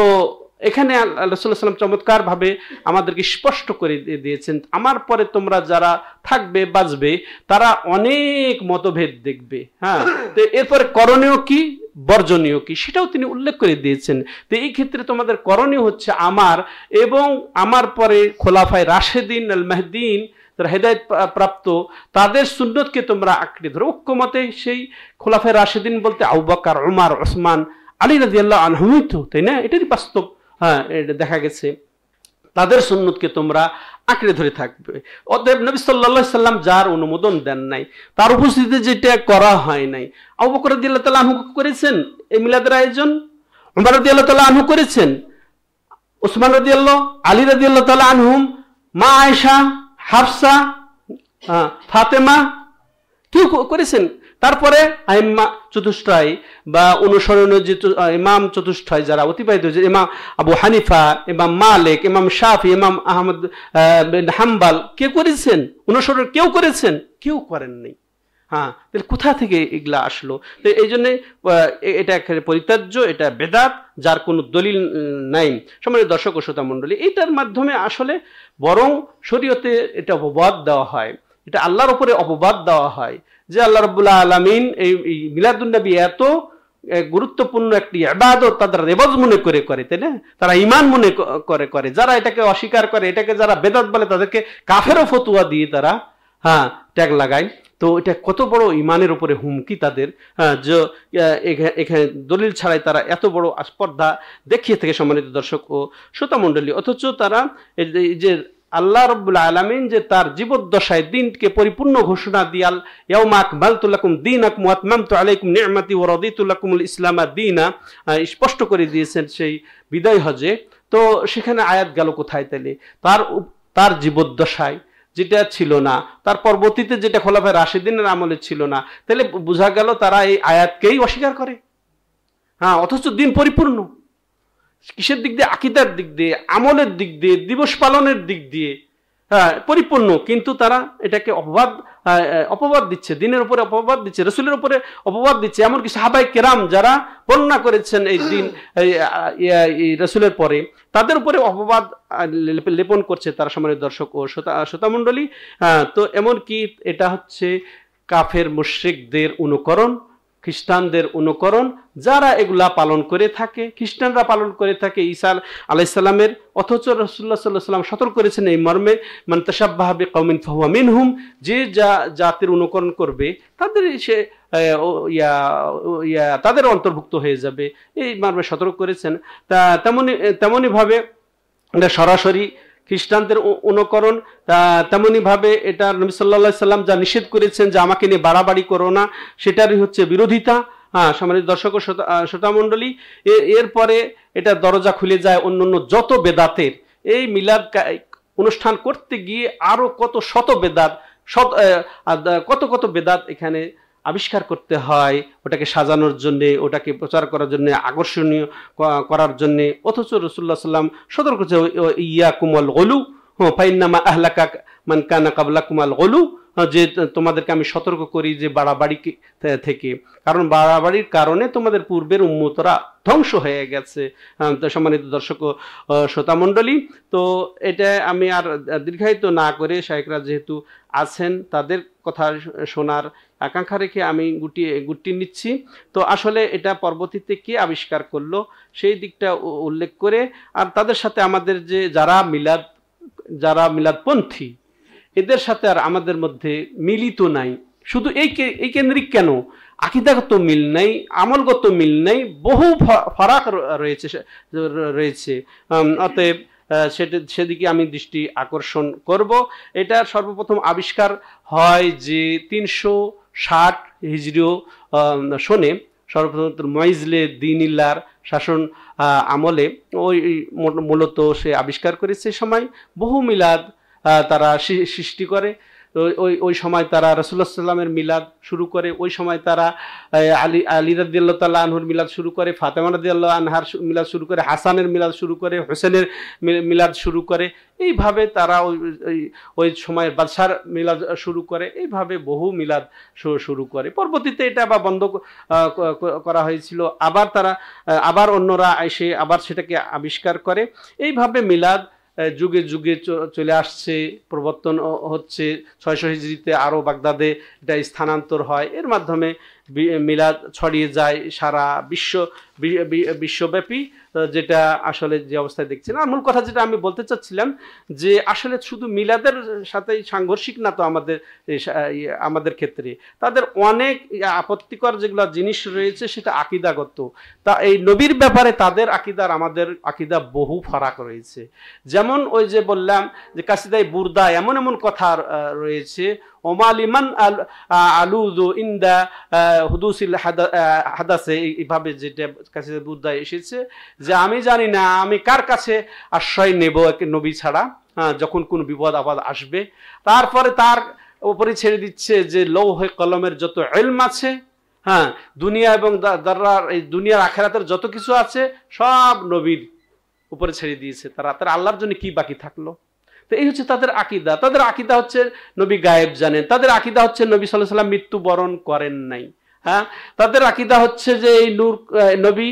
Speaker 1: এখানে রাসূলুল্লাহ সাল্লাল্লাহু আলাইহি ওয়াসাল্লাম চমৎকার ভাবে আমাদেরকে স্পষ্ট করে দিয়েছেন, আমার পরে তোমরা যারা থাকবে বাঁচবে তারা অনেক মতভেদ দেখবে। তো এরপরে করণীয় কি বর্জনীয় কি সেটাও তিনি উল্লেখ করে দিয়েছেন। তো এই ক্ষেত্রে তোমাদের করণীয় হচ্ছে আমার এবং আমার পরে খোলাফায়ে রাশিদিন আল মাহদিয়িন যারা হেদায়েত প্রাপ্ত তাদের সুন্নতকে তোমরা আঁকড়ে ধরো। ঐক্যমতে সেই খোলাফায়ে রাশিদিন বলতে আবু বকর, ওমর, ওসমান, আলী রাদিয়াল্লাহু আনহুম, তো তাই না? এটাই বাস্তব। এটা দেখা গেছে তাদের সুন্নতকে তোমরা আঁকড়ে ধরে থাকবে। অতএব নবী সাল্লাল্লাহু আলাইহি সাল্লাম যার অনুমোদন দেন নাই, তার উপস্থিতিতে যেটা করা হয় নাই, আবু বকর রাদিয়াল্লাহু তাআলা আনহু করেছেন এই মিলাদের আয়োজন, ওমর রাদিয়াল্লাহু তাআলা আনহু করেছেন, ওসমান রাদিয়াল্লাহু, আলী রাদিয়াল্লাহু তাআলা আনহুম, মা আয়েশা, হাফসা, ফাতেমা, কেউ করেছেন? তারপরে আইম্মা চতুষ্টয় বা অনুসরণীয় যে ইমাম চতুষ্টয় যারা অতিবাহিত হয়েছে, ইমাম আবু হানিফা, ইমাম মালিক, ইমাম শাফি, ইমাম আহমদ বিন হাম্বল, কে করেছেন অনুসরণ? কেউ করেছেন? কেউ করেননি। হ্যাঁ, তাহলে কোথা থেকে এগুলা আসলো? তো এই জন্যে এটা একটা পরিত্যাজ্য, এটা বেদাত, যার কোনো দলিল নাই। সম্মানিত দর্শক ও শ্রোতা মণ্ডলী, এইটার মাধ্যমে আসলে বরং শরীয়তে এটা অপবাদ দেওয়া হয়, এটা আল্লাহর উপরে অপবাদ দেওয়া হয় যে আল্লাহ রাব্বুল আলামিন এই মিলাদুন নবী এত গুরুত্বপূর্ণ একটি ইবাদত তারা রেওয়াজ মনে করে করে, তাই না? তারা ঈমান মনে করে। যারা এটাকে অস্বীকার করে, এটাকে যারা বেদাত বলে, তাদেরকে কাফেরও ফতোয়া দিয়ে তারা ট্যাগ লাগায়। তো এটা কত বড় ঈমানের উপরে হুমকি তাদের, যে এখানে দলিল ছাড়াই তারা এত বড় স্পর্ধা দেখিয়ে থাকে। সম্মানিত দর্শক ও শ্রোতা মণ্ডলী, অথচ তারা এই যে আল্লাহ রাব্বুল আলামিন যে তার জীবদ্দশায় দিনকে পরিপূর্ণ ঘোষণা দিয়াল, ইয়াউমা আকমালতু লাকুম দীনাকুম ওয়া আতমামতু আলাইকুম নি'মাতি ওয়া রাদিতু লাকুমুল ইসলামা দীনা, স্পষ্ট করে দিয়েছেন সেই বিদায় হজে। তো সেখানে আয়াত গেল কোথায়? তাহলে তার জীবদ্দশায় যেটা ছিল না, তার পরবর্তীতে যেটা খোলাফায়ে রাশিদিনের আমলে ছিল না, তাহলে বোঝা গেল তারা এই আয়াতকেই অস্বীকার করে। অথচ দিন পরিপূর্ণ। কিসের দিক দিয়ে? আকীদার দিক দিয়ে, আমলের দিক দিয়ে, দিবস পালনের দিক দিয়ে পরিপূর্ণ, কিন্তু তারা এটাকে অপবাদ দিচ্ছে, দিনের উপরে অপবাদ দিচ্ছে, রাসূলের উপরে অপবাদ দিচ্ছে। এমনকি সাহাবায়ে কেরাম যারা বর্ণনা করেছেন এই দিন রাসূলের পরে, তাদের উপরে অপবাদ লেপন করছে তারা। সম্মানিত দর্শক ও শ্রোতা মণ্ডলী, তো এমনকি এটা হচ্ছে কাফের মুশরিকদের অনুকরণ, খ্রিস্টানদের অনুকরণ, যারা এগুলা পালন করে থাকে, খ্রিস্টানরা পালন করে থাকে ঈসা আলাইহিস সালামের। অথচ রাসূলুল্লাহ সাল্লাল্লাহু আলাইহি ওয়াসাল্লাম সতর্ক করেছেন এই মর্মে, মান তাশাব্বাহা বিকওমিন ফাহুয়া মিনহুম, যে জাতির অনুকরণ করবে তাদের সে তাদের অন্তর্ভুক্ত হয়ে যাবে, এই মর্মে সতর্ক করেছেন। তা তেমনি ভাবে এটা সরাসরি খ্রিস্টানদের অনুকরণ, তেমনি ভাবে এটা নবী সাল্লাল্লাহু আলাইহি সাল্লাম যা নিষেধ করেছেন যে আমাকে নিয়ে বাড়াবাড়ি করো না, সেটারই হচ্ছে বিরোধিতা। সম্মানিত দর্শক ও শ্রোতা মণ্ডলী, এরপরে এটা দরজা খুলে যায় অন্যান্য যত বেদাতের। এই মিলাদ অনুষ্ঠান করতে গিয়ে আরো কত শত বেদাত, কত বেদাত এখানে আবিষ্কার করতে হয়, ওটাকে সাজানোর জন্যে, ওটাকে প্রচার করার জন্যে, আকর্ষণীয় করার জন্যে। অথচ রাসূলুল্লাহ সাল্লাম সতর্ক করছে, ইয়াকুমুল গুলু ফাইন্নামা আহলাকা মান কানা ক্বাবলাকুমুল গুলু, যে তোমাদেরকে আমি সতর্ক করি যে বাড়াবাড়ি থেকে, কারণ বাড়াবাড়ির কারণে তোমাদের পূর্বের উম্মতরা ধ্বংস হয়ে গেছে। সম্মানিত দর্শক ও শ্রোতা মণ্ডলী, তো এটা আমি আর দীর্ঘায়িত না করে, শায়েখরা যেহেতু আছেন তাদের কথা শোনার আকাঙ্ক্ষা রেখে আমি গুটি নিচ্ছি। তো আসলে এটা পরবর্তীতে কে আবিষ্কার করলো সেই দিকটা উল্লেখ করে, আর তাদের সাথে আমাদের যে যারা মিলাদপন্থী, এদের সাথে আর আমাদের মধ্যে মিলিত নাই। শুধু এই কেন্দ্রিক কেন, আকীদাগত মিল নাই, আমলগত মিল নাই, বহু ফারাক রয়েছে। অতএব সেদিকে আমি দৃষ্টি আকর্ষণ করব। এটা সর্বপ্রথম আবিষ্কার হয় যে 360 হিজরীয় সনে, সর্বপ্রথম মুইজলে দীনিল্লাহর শাসন আমলে ওই মূলত সে আবিষ্কার করেছে। সময় বহু মিলাদ তারা সৃষ্টি করে। ওই সময় তারা রাসূলুল্লাহ সাল্লামের মিলাদ শুরু করে, ওই সময় তারা আলী রাদিয়াল্লাহু তাআলা আনহুর মিলাদ শুরু করে, ফাতেমা রাদিয়াল্লাহু আনহার মিলাদ শুরু করে, হাসানের মিলাদ শুরু করে, হোসেনের মিলাদ শুরু করে। এইভাবে তারা ওই সময়ের বাদশার মিলাদ শুরু করে, এইভাবে বহু মিলাদ শুরু করে। পরবর্তীতে এটা আবার বন্ধ করা হয়েছিল, আবার অন্যরা এসে আবার সেটাকে আবিষ্কার করে। এইভাবে মিলাদ যুগে যুগে চলে আসছে, প্রবর্তন হচ্ছে। 600 হিজরিতে আরও বাগদাদে এটা স্থানান্তর হয়, এর মাধ্যমে মিলাদ ছড়িয়ে যায় সারা বিশ্বব্যাপী, যেটা আসলে যে অবস্থায় দেখছেন। আর মূল কথা যেটা আমি বলতে চাচ্ছিলাম, যে আসলে শুধু মিলাদের সাথেই সাংঘর্ষিক না তো আমাদের ক্ষেত্রে, তাদের অনেক আপত্তিকর যেগুলো জিনিস রয়েছে সেটা আকীদাগত। তা এই নবীর ব্যাপারে তাদের আকীদার আমাদের আকীদা বহু ফারাক রয়েছে। যেমন ওই যে বললাম যে কাসিদায়ে বুরদা এমন কথা রয়েছে, ওমালিমান আলুযু ইনদা হুদুসিল হাদাসে, এইভাবে যেটা কাসিদায়ে বুরদা এসেছে যে আমি জানি না আমি কার কাছে আশ্রয় নেব নবী ছাড়া, যখন কোন বিপদ আপদ আসবে। তারপরে তার উপরে ছেড়ে দিচ্ছে যে লৌহে কলমের যত ইলম আছে, হ্যাঁ, দুনিয়া এবং দাররার এই দুনিয়ার আখিরাতের যত কিছু আছে সব নবীর উপরে ছেড়ে দিয়েছে। তারা আল্লাহর জন্য কি বাকি থাকলো? তো এই হচ্ছে তাদের আকীদা। তাদের আকীদা হচ্ছে নবী গায়েব জানেন। তাদের আকীদা হচ্ছে নবী সাল্লাল্লাহু আলাইহি ওয়াসাল্লাম মৃত্যুবরণ করেন নাই। হ্যাঁ, তাদের আকীদা হচ্ছে যে এই নূর, নবী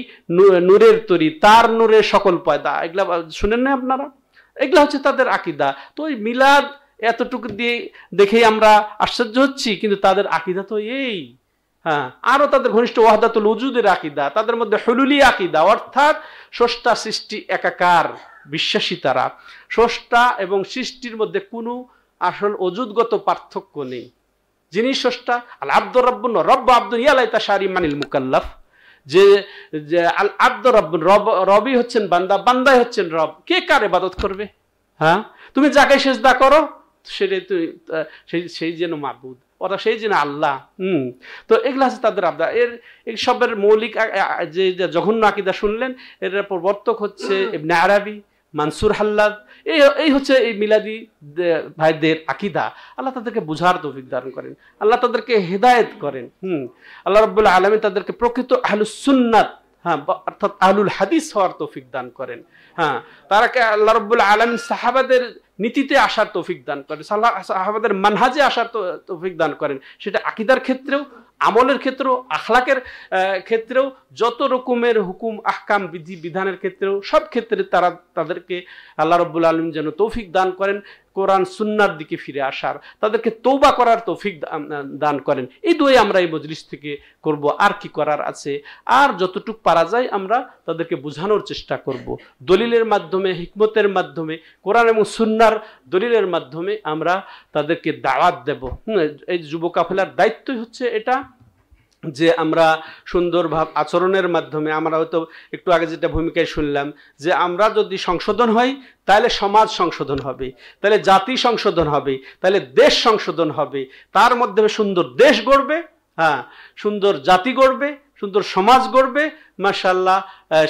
Speaker 1: নূরের তৈরি, তার নূরের সকল পয়দা। এগুলা শুনেন না আপনারা? এগুলা হচ্ছে তাদের আকীদা। তো এই মিলাদ এতটুকু দিয়ে দেখেই আমরা আশ্চর্য হচ্ছি, কিন্তু তাদের আকীদা তো এই। হ্যাঁ, আরো তাদের ঘনিষ্ঠ ওয়াহদাতুল উজুদের আকীদা, তাদের মধ্যে হুলুলি আকীদা, অর্থাৎ স্রষ্টা সৃষ্টি একাকার বিশ্বাসী তারা। স্রষ্টা এবং সৃষ্টির মধ্যে কোনো আসল অজুদগত পার্থক্য নেই। যিনি স্রষ্টা, আল আব্দুর রাব্বুন রব্ব আব্দুন ইয়ালাইতা শারি মানিল মুকাল্লাফ, যে আল আব্দুর রাব্বুন রবই হচ্ছেন বান্দা, বান্দাই হচ্ছেন রব। কে কার ইবাদত করবে? হ্যাঁ, তুমি যাকে সিজদা করো সেটাই সেই যেন মাবুদ, ওরা সেই যেন আল্লাহ। তো এগুলো আছে তাদের আব্দা। এই সবের মৌলিক যে জঘন্য আকীদা শুনলেন, এর প্রবর্তক হচ্ছে ইবনে আরাবি, মানসুর হাল্লাদ। এই হচ্ছে এই মিলাদি ভাইদের আকীদা। আল্লাহ তাদেরকে বুঝার তৌফিক দান করেন, আল্লাহ তাদেরকে হেদায়েত করেন। আল্লাহ রাব্বুল আলামিন তাদেরকে প্রকৃত আহলুস সুন্নাত, হ্যাঁ, অর্থাৎ আহলুল হাদিস হওয়ার তৌফিক দান করেন। হ্যাঁ, তারাকে আল্লাহ রাব্বুল আলামিন সাহাবাদের নীতিতে আসার তৌফিক দান করেন, সাহাবাদের মানহাজে আসার তৌফিক দান করেন। সেটা আকীদার ক্ষেত্রেও, আমলের ক্ষেত্রেও, আখলাকের ক্ষেত্রেও, যত রকমের হুকুম আহকাম বিধি বিধানের ক্ষেত্রেও, সব ক্ষেত্রে তাদেরকে আল্লাহ রাব্বুল আলামিন যেন তৌফিক দান করেন কোরআন সুন্নাহর দিকে ফিরে আসার, তাদেরকে তওবা করার তৌফিক দান করেন। এই দুই আমরা এই মজলিস থেকে করব। আর কি করার আছে? আর যতটুকু পারা যায় আমরা তাদেরকে বোঝানোর চেষ্টা করব, দলিলের মাধ্যমে, হিকমতের মাধ্যমে, কোরআন এবং সুন্নাহর দলিলের মাধ্যমে আমরা তাদেরকে দাওয়াত দেব। এই যুব কাফেলার দায়িত্বই হচ্ছে এটা, যে আমরা সুন্দর ভাব আচরণের মাধ্যমে, আমরা হয়তো একটু আগে যেটা ভূমিকায় শুনলাম, যে আমরা যদি সংশোধন হই তাহলে সমাজ সংশোধন হবে, তাহলে জাতি সংশোধন হবে, তাহলে দেশ সংশোধন হবে, তার মাধ্যমে সুন্দর দেশ গড়বে, হ্যাঁ, সুন্দর জাতি গড়বে, সুন্দর সমাজ গড়বে, মাশাআল্লাহ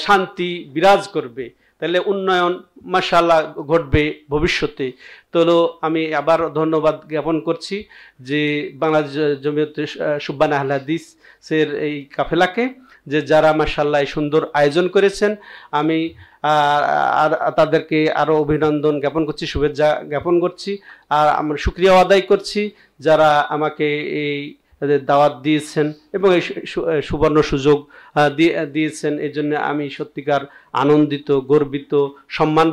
Speaker 1: শান্তি বিরাজ করবে, তাহলে উন্নয়ন মাশাআল্লাহ ঘটবে ভবিষ্যতে। তো আমি আবার ধন্যবাদ জ্ঞাপন করছি যে বাংলাদেশ জমিয়তে সুবহান আহলে হাদিসের এই কাফেলাকে, যে যারা মাশাআল্লাহ এই সুন্দর আয়োজন করেছেন। আমি তাদেরকে আরও অভিনন্দন জ্ঞাপন করছি, শুভেচ্ছা জ্ঞাপন করছি, আর আমরা শুকরিয়া আদায় করছি যারা আমাকে এই দাওয়াত দিয়েছেন এবং এই সুবর্ণ সুযোগ দিয়েছেন। এই জন্য আমি সত্যিকার আনন্দিত, গর্বিত, সম্মান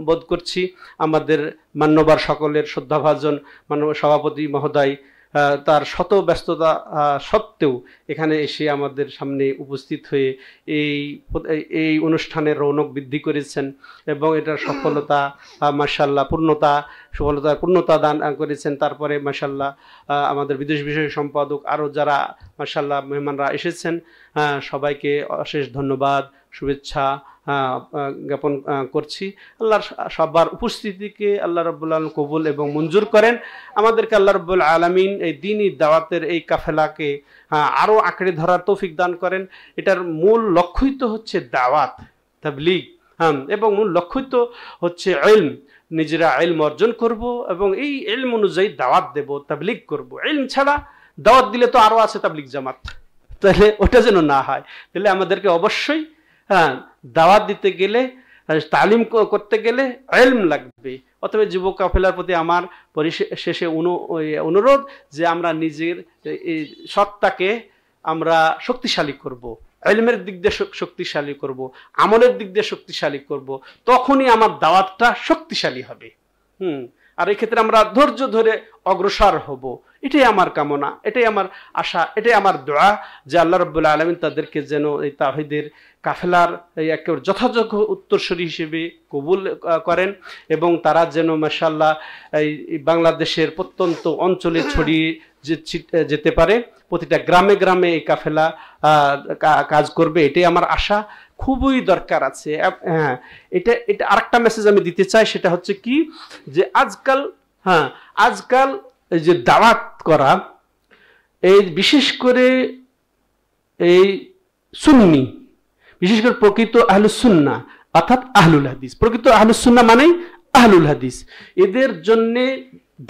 Speaker 1: বোধ করছি। আমাদের মান্যবর সকলের শ্রদ্ধাভাজন মাননীয় সভাপতি মহোদয় তার শত ব্যস্ততা সত্ত্বেও এখানে এসে আমাদের সামনে উপস্থিত হয়ে এই অনুষ্ঠানের রৌনক বৃদ্ধি করেছেন এবং এটার সফলতা মাশাআল্লাহ পূর্ণতা দান করেছেন। তারপরে মাশাআল্লাহ আমাদের বিদেশ বিষয়ক সম্পাদক, আরও যারা মাশাআল্লাহ মেহমানরা এসেছেন, সবাইকে অশেষ ধন্যবাদ, শুভেচ্ছা জ্ঞাপন করছি। আল্লাহর সবার উপস্থিতিকে আল্লাহ রাব্বুল আলামিন কবুল এবং মঞ্জুর করেন। আমাদেরকে আল্লাহ রাব্বুল আলামিন এই দ্বীনি দাওয়াতের এই কাফেলাকে আরও আঁকড়ে ধরার তৌফিক দান করেন। এটার মূল লক্ষ্যই তো হচ্ছে দাওয়াত, তাবলীগ, এবং মূল লক্ষ্যই তো হচ্ছে ইলম। নিজেরা ইলম অর্জন করব এবং এই ইলম অনুযায়ী দাওয়াত দেব, তাবলীগ করব। ইলম ছাড়া দাওয়াত দিলে তো আরও আছে তাবলীগ জামাত, তাহলে ওটা যেন না হয়। তাহলে আমাদেরকে অবশ্যই দাওয়াত দিতে গেলে, তালিম করতে গেলে ইলম লাগবে। অতএব যুব কাফেলার প্রতি আমার পরিশেষে অনুরোধ যে আমরা নিজের এই সত্তাকে আমরা শক্তিশালী করব, ইলমের দিক দিয়ে শক্তিশালী করব, আমলের দিক দিয়ে শক্তিশালী করব, তখনই আমার দাওয়াতটা শক্তিশালী হবে। আর এই ক্ষেত্রে আমরা ধৈর্য ধরে অগ্রসর হব। এটাই আমার কামনা, এটাই আমার আশা, এটাই আমার দোয়া যে আল্লাহ রাব্বুল আলামিন তাদেরকে যেন এই তাওহীদের কাফেলার এই একেবারে যথাযোগ্য উত্তরসূরি হিসেবে কবুল করেন এবং তারা যেন মাশাআল্লাহ এই বাংলাদেশের প্রত্যন্ত অঞ্চলে ছড়িয়ে যেতে পারে, প্রতিটা গ্রামে গ্রামে এই কাফেলা কাজ করবে। এটাই আমার আশা, খুবই দরকার আছে। হ্যাঁ, এটা আরেকটা মেসেজ আমি দিতে চাই, সেটা হচ্ছে কি, যে আজকাল এই যে দাওয়াত করা, এই বিশেষ করে এই সুন্নি, বিশেষ করে প্রকৃত আহলুস সুন্নাহ অর্থাৎ আহলুল হাদিস, প্রকৃত আহলুস সুন্নাহ মানেই আহলুল হাদিস, এদের জন্য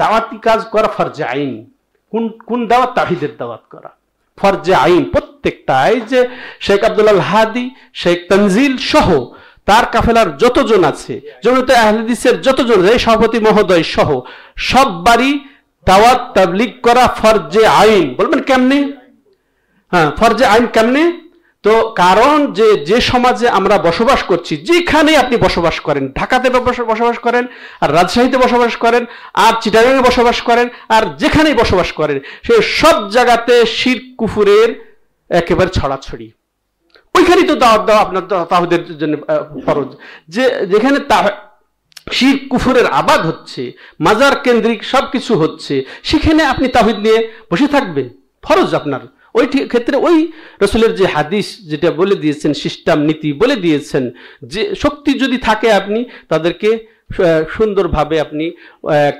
Speaker 1: দাওয়াতি কাজ করা ফরজে আইন। কোন দাওয়াত? তাওহীদের দাওয়াত করা ফরজে আইন প্রত্যেকটা। এই যে শেখ আব্দুল আল হাদি, শেখ তানজিল সহ তার কাফেলার যতজন আছে, জমিয়তে আহলে হাদিসের যতজন, এই সভাপতি মহোদয় সহ সববারই দাওয়াত তাবলীগ করা ফরজে আইন। বলবেন কেমনে? হ্যাঁ, ফরজে আইন কেমনে? তো কারণ যে সমাজে আমরা বসবাস করছি, যেখানে আপনি বসবাস করেন, ঢাকাতে বসবাস করেন, আর রাজশাহীতে বসবাস করেন, আর চিটাগাংয়ে বসবাস করেন, আর যেখানেই বসবাস করেন, সে সব জায়গাতে শিরক কুফুরের একেবারে ছড়াছড়ি। ওইখানেই তো দাওয়াত দেওয়া আপনার তাওহীদের জন্য ফরজ। যেখানে শিরক কুফুরের আবাদ হচ্ছে, মাজার কেন্দ্রিক সবকিছু হচ্ছে, সেখানে আপনি তাওহীদ নিয়ে বসে থাকবেন, ফরজ আপনার। ওই ক্ষেত্রে ওই রাসূলের যে হাদিস যেটা বলে দিয়েছেন, সিস্টেম নীতি বলে দিয়েছেন, যে শক্তি যদি থাকে আপনি তাদেরকে সুন্দরভাবে আপনি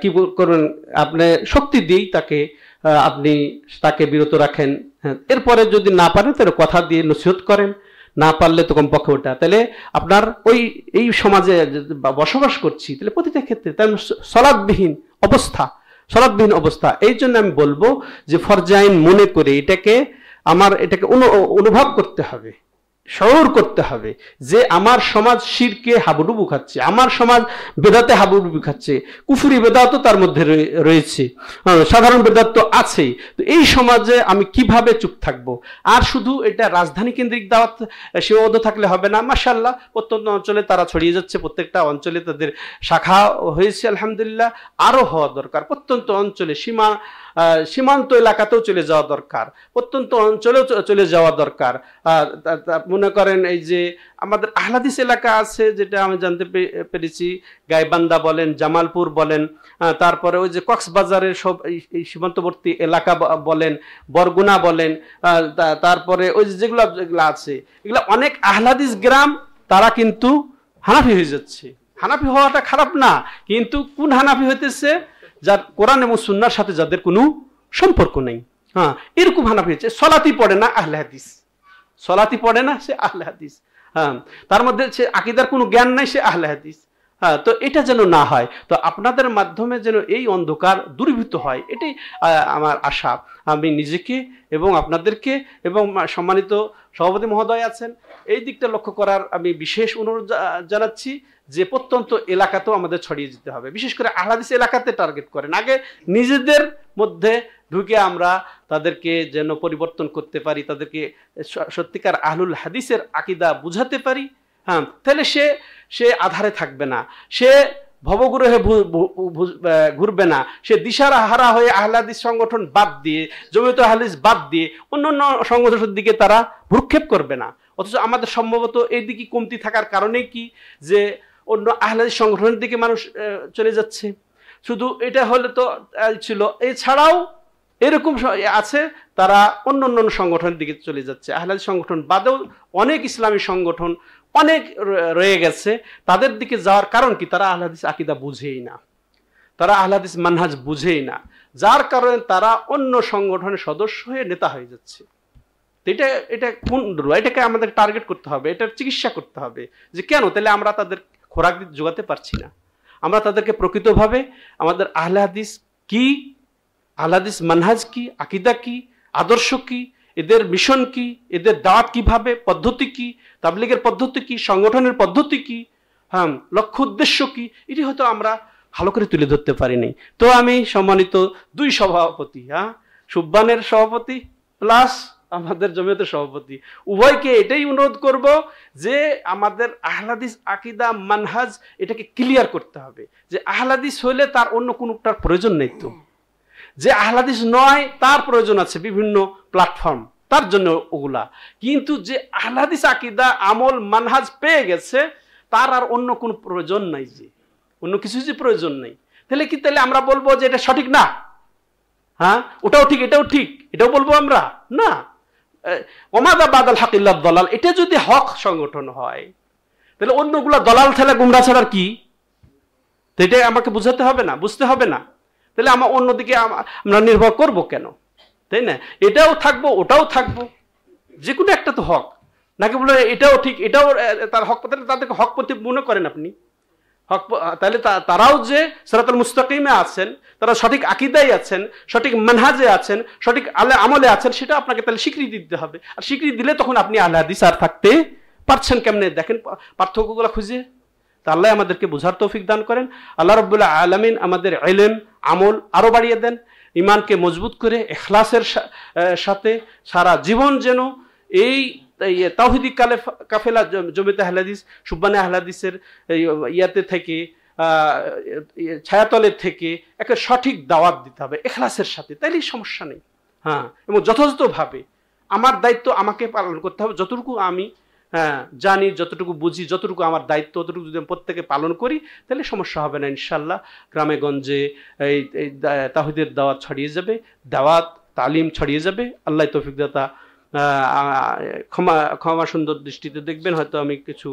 Speaker 1: কি করবেন, আপনি শক্তি দিয়েই তাকে বিরত রাখেন। এরপরে যদি না পারেন তাহলে কথা দিয়ে নসিহত করেন, না পারলে তো কমপক্ষে ওটা। তাহলে আপনার এই সমাজে বসবাস করছি, তাহলে প্রতিটা ক্ষেত্রে তাই সলাৎবিহীন অবস্থা। এই জন্য আমি বলবো যে ফরজে আইন মনে করে এটাকে অনুভব করতে হবে, শউর করতে হবে যে আমার সমাজ শিরকে হাবুডুবু খাচ্ছে, আমার সমাজ বেদাতে হাবুডুবু খাচ্ছে, কুফরি বেদাতও তার মধ্যে রয়েছে, সাধারণ বেদাত তো আছেই। তো এই সমাজে আমি কিভাবে চুপ থাকবো? আর শুধু এটা রাজধানী কেন্দ্রিক দাওয়াত সীমাবদ্ধ থাকলে হবে না। মাশাআল্লাহ প্রত্যন্ত অঞ্চলে তারা ছড়িয়ে যাচ্ছে, প্রত্যেকটা অঞ্চলে তাদের শাখা হয়েছে আলহামদুলিল্লাহ। আরো হওয়া দরকার, প্রত্যন্ত অঞ্চলে সীমান্ত এলাকাতেও চলে যাওয়া দরকার, প্রত্যন্ত অঞ্চলেও চলে যাওয়া দরকার। মনে করেন এই যে আমাদের আহলে হাদিস এলাকা আছে, যেটা আমি জানতে পেরেছি, গাইবান্ধা বলেন, জামালপুর বলেন, তারপরে ওই যে কক্সবাজারের সব এই সীমান্তবর্তী এলাকা বলেন, বরগুনা বলেন, তারপরে ওই যেগুলো আছে, এগুলো অনেক আহলে হাদিস গ্রাম, তারা কিন্তু হানাফি হয়ে যাচ্ছে। হানাফি হওয়াটা খারাপ না, কিন্তু কোন হানাফি হইতেছে? যার কোরআন এবং সুন্নাহর সাথে যাদের কোনো সম্পর্ক নেই। হ্যাঁ, এরকম হানাফি হচ্ছে। সলাতি পড়ে না, আহলে হাদিস। সলাতি পড়ে না, সে আহলে হাদিস। হ্যাঁ, তার মধ্যে সে আকীদার কোনো জ্ঞান নাই, সে আহলে হাদিস। হ্যাঁ, তো এটা যেন না হয়, তো আপনাদের মাধ্যমে যেন এই অন্ধকার দূরীভূত হয়, এটাই আমার আশা। আমি নিজেকে এবং আপনাদেরকে এবং সম্মানিত সভাপতি মহোদয় আছেন, এই দিকটা লক্ষ্য করার আমি বিশেষ অনুরোধ জানাচ্ছি যে প্রত্যন্ত এলাকাতেও আমাদের ছড়িয়ে যেতে হবে। বিশেষ করে আহলে হাদিস এলাকাতে টার্গেট করেন, আগে নিজেদের মধ্যে ঢুকে আমরা তাদেরকে যেন পরিবর্তন করতে পারি, তাদেরকে সত্যিকার আহলুল হাদিসের আকীদা বুঝাতে পারি। হ্যাঁ, তাহলে সে আধারে থাকবে না, সে ভবগ্রহে ঘুরবে না, সে দিশারা হারা হয়ে আহলে হাদিস সংগঠন বাদ দিয়ে, জমিয়তে আহলে হাদিস বাদ দিয়ে অন্যান্য সংগঠনের দিকে তারা ভ্রুক্ষেপ করবে না। অথচ আমাদের সম্ভবত এই দিকে কমতি থাকার কারণে কি যে অন্য আহলে হাদিস সংগঠনের দিকে মানুষ চলে যাচ্ছে। শুধু এটা হলে তো ছিল, এছাড়াও এরকম আছে তারা অন্য সংগঠনের দিকে চলে যাচ্ছে। আহলে হাদিস সংগঠন বাদেও অনেক ইসলামী সংগঠন অনেক রয়ে গেছে, তাদের দিকে যাওয়ার কারণ কি? তারা আহলে হাদিস আকীদা বুঝেই না, তারা আহলে হাদিস মানহাজ বুঝেই না, যার কারণে তারা অন্য সংগঠনের সদস্য হয়ে নেতা হয়ে যাচ্ছে। এটা কোন? এটাকে আমাদের টার্গেট করতে হবে, এটার চিকিৎসা করতে হবে যে কেন তাহলে আমরা তাদের খোরাক যোগাতে পারছি না। আমরা তাদেরকে প্রকৃতভাবে আমাদের আহলে হাদিস কি, আহলে হাদিস মানহাজ কি, আকীদা কি, আদর্শ কি, এদের মিশন কি, এদের দাওয়াত কিভাবে, পদ্ধতি কি, তাবলীগের পদ্ধতি কি, সংগঠনের পদ্ধতি কি, হ্যাঁ, লক্ষ্য উদ্দেশ্য কি, এটি হয়তো আমরা ভালো করে তুলে ধরতে পারিনি। তো আমি সম্মানিত দুই সভাপতি, সুবহানের সভাপতি প্লাস আমাদের জমিয়তের সভাপতি, উভয়কে এটাই অনুরোধ করব যে আমাদের আহলে হাদিস আকীদা মানহাজ এটাকে ক্লিয়ার করতে হবে যে আহলে হাদিস হইলে তার অন্য কোনোটার প্রয়োজন নেই। তো যে আহলে হাদিস নয় তার প্রয়োজন আছে বিভিন্ন প্ল্যাটফর্ম, তার জন্য ওগুলা। কিন্তু যে আহলে হাদিস আকীদা আমল মানহাজ পেয়ে গেছে, তার আর অন্য কোনো প্রয়োজন নাই, যে অন্য কিছু যে প্রয়োজন নেই। তাহলে আমরা বলবো যে এটা সঠিক না, হ্যাঁ ওটাও ঠিক, এটাও ঠিক, এটাও বলবো আমরা না। ওমাদা বাদাল হক ইল্লা দলাল, এটা যদি হক সংগঠন হয় তাহলে অন্যগুলা দলাল ছাড়া গুমরা ছাড়া কি? তো এটা আমাকে বুঝাতে হবে না, বুঝতে হবে না? তাহলে আমরা অন্যদিকে আমরা নির্ভর করব কেন? তাই না? এটাও থাকবো, ওটাও থাকবো, যে কোনো একটা তো হক নাকি? বলে এটাও ঠিক, এটাও তার হক, তাদেরকে হক প্রতি মনে করেন আপনি? হক, তাহলে তারাও যে সিরাতুল মুস্তাকিমে আছেন, তারা সঠিক আকীদায় আছেন, সঠিক মানহাজে আছেন, সঠিক আমলে আছেন, সেটা আপনাকে তাহলে স্বীকৃতি দিতে হবে। আর স্বীকৃতি দিলে তখন আপনি আহলে হাদিস আর থাকতে পারছেন কেমনে? দেখেন পার্থক্যগুলো খুঁজে। তা আল্লাহ আমাদেরকে বুঝার তৌফিক দান করেন। আল্লাহ রাব্বুল আলামিন আমাদের ইলম আমল আরো বাড়িয়ে দেন, ঈমানকে মজবুত করে ইখলাসের সাথে সারা জীবন যেন এই তাওহীদি কাফেলা জমিয়তে আহলে হাদিস সুবহানে আহলে হাদিসের ইয়াতে থেকে ছায়াতলের থেকে একটা সঠিক দাওয়াত দিতে হবে ইখলাসের সাথে, তাইলেই সমস্যা নেই। হ্যাঁ, এবং যথাযথভাবে আমার দায়িত্ব আমাকে পালন করতে হবে। যতটুকু আমি জানি, যতটুকু বুঝি, যতটুকু আমার দায়িত্ব, ততটুকু যদি প্রত্যেকে পালন করি তাহলে সমস্যা হবে না ইনশাল্লাহ। গ্রামে গঞ্জে এই তাওহীদের দাওয়াত ছড়িয়ে যাবে, দাওয়াত তালিম ছড়িয়ে যাবে। আল্লাহ তৌফিক দাতা ক্ষমা সুন্দর দৃষ্টিতে দেখবেন, হয়তো আমি কিছু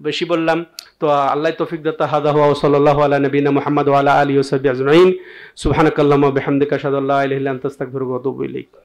Speaker 1: বেশি বললাম। তো আল্লাহ তৌফিক দাতা। হাদা ওয়া সাল্লাল্লাহু আলা নবিনা মুহাম্মদ ওয়া আলা আলিহি ওয়া সাহবিহি আজমাইন। সুবহানাকাল্লাহুম্মা ওয়া বিহামদিকা আশহাদু আল্লা ইলাহা ইল্লা আনতা আস্তাগফিরুকা ওয়া আতুবু ইলাইক।